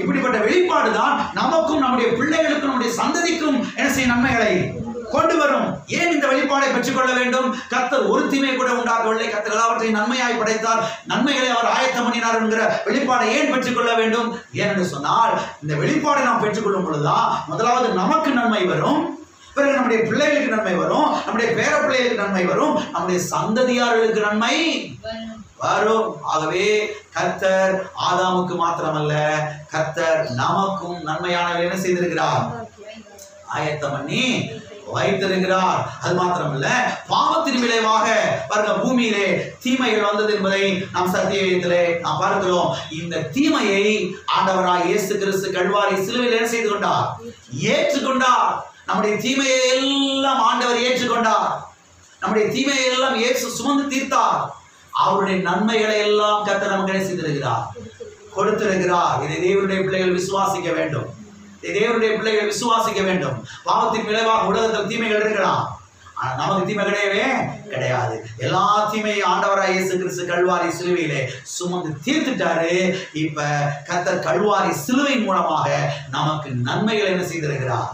இப்படிப்பட்ட வெளிப்பாடுதான் நமக்கும் நம்முடைய பிள்ளைகளுக்கும் நம்முடைய சந்ததிக்கும் என்ன செய்யும்? நன்மைகளை கொண்டு வரும். ஏன் இந்த வெளிப்பாடை பெற்றுக்கொள்ள வேண்டும்? கர்த்தர் ஒரு தீமை கூட உண்டாக்கவில்லை, கர்த்தர் எல்லாவற்றையும் நன்மையாய் படைத்தார், நன்மைகளை அவர் ஆயத்தம் பண்ணினார் என்கிற வெளிப்பாடை ஏன் பெற்றுக்கொள்ள வேண்டும்? ஏனென்று சொன்னால் இந்த வெளிப்பாடை நாம் பெற்றுக்கொள்ளும் பொழுதுதான் முதலாவது நமக்கு நன்மை வரும், பிறகு நம்முடைய பிள்ளைகளுக்கு நன்மை வரும், நம்முடைய பேர பிள்ளைகளுக்கு நன்மை வரும், நம்முடைய சந்ததியார்களுக்கு நன்மை வரும். ஆகவே கர்த்தர் ஆதாமுக்கு மாத்திரமல்ல, கர்த்தர் நமக்கும் நன்மையானவை என்ன செய்திருக்கிறார்? ஆயத்தம் பண்ணி வைத்திருக்கிறார். அது மாத்திரமல்ல, பாவத்தின் விளைவாக பாருங்க பூமியிலே தீமைகள் வந்தது என்பதை நாம் சத்தியத்திலே நாம் பார்க்கிறோம். இந்த தீமையை ஆண்டவராய் இயேசு கிறிஸ்து கல்வாரி சிலுவையில் என்ன செய்து கொண்டார்? ஏற்றுக்கொண்டார். நம்முடைய தீமையை எல்லாம் ஆண்டவர் ஏற்றுக்கொண்டார். நம்முடைய தீமையை எல்லாம் இயேசு சுமந்து தீர்த்தார். அவருடைய நன்மைகளை எல்லாம் கர்த்தர் நமக்கு என்ன செய்திருக்கிறார்? கொடுத்திருக்கிறார். இதை தேவனுடைய பிள்ளைகள் விசுவாசிக்க வேண்டும். தேவனுடைய பிள்ளைகள் விசுவாசிக்க வேண்டும். பாவத்தின் விளைவாக உலகத்தில் தீமைகள் இருக்கலாம். ஆனா நமக்கு தீமை கிடையவே கிடையாது. எல்லா தீமையும் ஆண்டவராய் இயேசு கிறிஸ்து கல்வாரி சிலுவையிலே சுமந்து தீர்த்துட்டாரு. இப்ப கர்த்தர் கல்வாரி சிலுவையின் மூலமாக நமக்கு நன்மைகளை என்ன செய்திருக்கிறார்?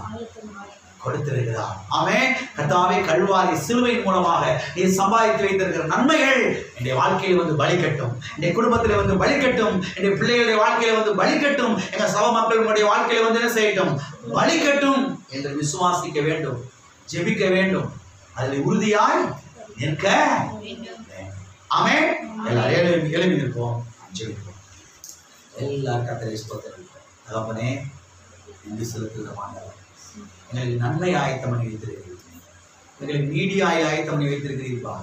கொடுத்திருக்கிறார். ஆமென். கர்த்தாவே, கல்வாரி சிலுவையின் மூலமாக நீ சம்பாதித்து வைத்திருக்கிற நன்மைகள் என்னுடைய வாழ்க்கையில வந்து பலிக்கட்டும், என்னுடைய குடும்பத்திலே வந்து பலிக்கட்டும், என்னுடைய பிள்ளைகளுடைய வாழ்க்கையில வந்து பலிக்கட்டும், எங்க சபை மக்களுடைய வாழ்க்கையில வந்து என்ன செய்யட்டும்? பலிக்கட்டும் என்று விசுவாசிக்க வேண்டும், ஜெபிக்க வேண்டும், அதில் உறுதியாய் நிற்க வேண்டும். ஆமென். எல்லாரும் எழுப்பி நிற்போம், ஜெபிப்போம். எல்லாரும் கர்த்தரை ஸ்தோத்திரம். தகப்பனே, நன்றி செலுத்துகிறோம் ஆண்டவரே. எங்களுக்கு நன்மை ஆயத்தம் பண்ணி வைத்திருக்கிறீர்கள், எங்களுக்கு நீடிய ஆயத்தம் பண்ணி வைத்திருக்கிறீர்களா.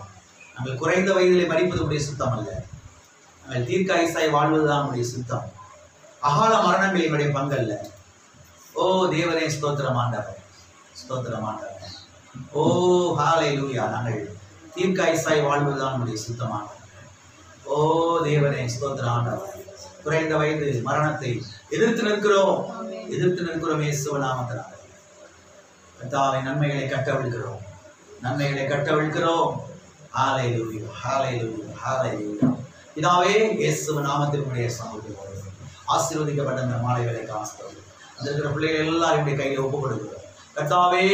நாங்கள் குறைந்த வயதிலே மரிப்பது உடைய சுத்தம் அல்ல, நாங்கள் தீர்க்காயுசாய் வாழ்வதுதான் உடைய சுத்தம். அகால மரணங்கள் எங்களுடைய பங்கல்ல. ஓ தேவனே, ஸ்தோத்திரம் ஆண்டவரே, ஸ்தோத்திரம் ஆண்டவரே. ஓ ஹல்லேலூயா. நாங்கள் தீர்க்காயுசாய் வாழ்வதுதான் உடைய சுத்தமானது. ஓ தேவனே, ஸ்தோத்திரம் ஆண்டவரே. குறைந்த வயது மரணத்தை எதிர்த்து நிற்கிறோம், எதிர்த்து நிற்கிறோம் இயேசுவின் நாமத்தினாலே. கர்த்தாவே, நன்மைகளை கட்டவிழ்கிறோம், நன்மைகளை கட்டவிழ்கிறோம். ஹல்லேலூயா, ஹல்லேலூயா, ஹல்லேலூயா. பிதாவே, இயேசுவின் நாமத்தில் உடைய சமூகத்தில் ஆசீர்வதிக்கப்பட்ட இந்த மாலை வேளைக்கு ஆசீர்வதி. அந்த இருக்கிற பிள்ளைகள் எல்லாரும் கையில் ஒப்புக் கொடுக்கிறோம். கர்த்தாவே,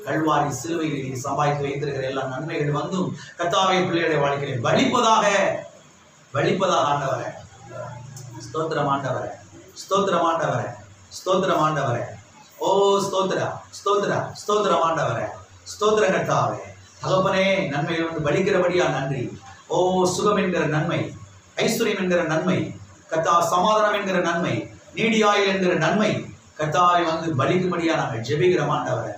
கல்வாரி சிலுவையில் நீ சம்பாதித்து வைத்திருக்கிற எல்லா நன்மைகள் வந்தும் கர்த்தாவே பிள்ளைகளுடைய வாழ்க்கையை வலிப்பதாக, வலிப்பதாக ஆண்டவரே. ஸ்தோத்திரம் ஆண்டவரே, ஸ்தோத்திரம் ஆண்டவரே, ஸ்தோத்திரம் ஆண்டவரே. ஓ ஸ்தோத்திர, ஸ்தோத்திர, ஸ்தோத்திரம் ஆண்டவரே, ஸ்தோத்திர கர்த்தாவே. தகப்பனே, நன்மைகள் வந்து பலிக்கிறபடியா நன்றி. ஓ சுகம் என்கிற நன்மை, ஐஸ்வர்யம் என்கிற நன்மை, கர்த்தா சமாதானம் என்கிற நன்மை, நீடியாயில் என்கிற நன்மை கர்த்தாவை வந்து பலிக்கும்படியா நாங்கள் ஜெபிக்கிறோம் ஆண்டவரே.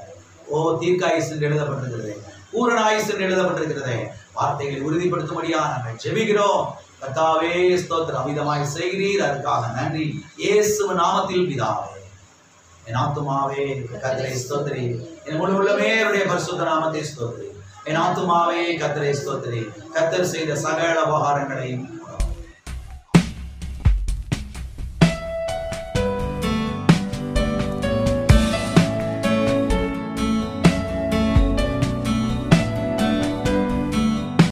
ஓ தீர்க்காயுசு என்று எழுதப்பட்டிருக்கிறதே, பூரண ஆயுசு என்று எழுதப்பட்டிருக்கிறதே, வார்த்தைகளை உறுதிப்படுத்தும்படியா நாங்கள் ஜெபிக்கிறோம். கர்த்தாவே, ஸ்தோத்திரம். அமிதமாய் செய்கிறீர், அதுக்காக நன்றி. இயேசுவின் நாமத்தில் பிதாவே. என் ஆத்துமாவே கர்த்தரை ஸ்தோத்திரி, என் முழு உள்ளமே அவருடைய பரிசுத்த நாமத்தை ஸ்தோத்திரி. என் ஆத்துமாவே கர்த்தரை ஸ்தோத்திரி, கர்த்தர் செய்த சகல உபகாரங்களையும்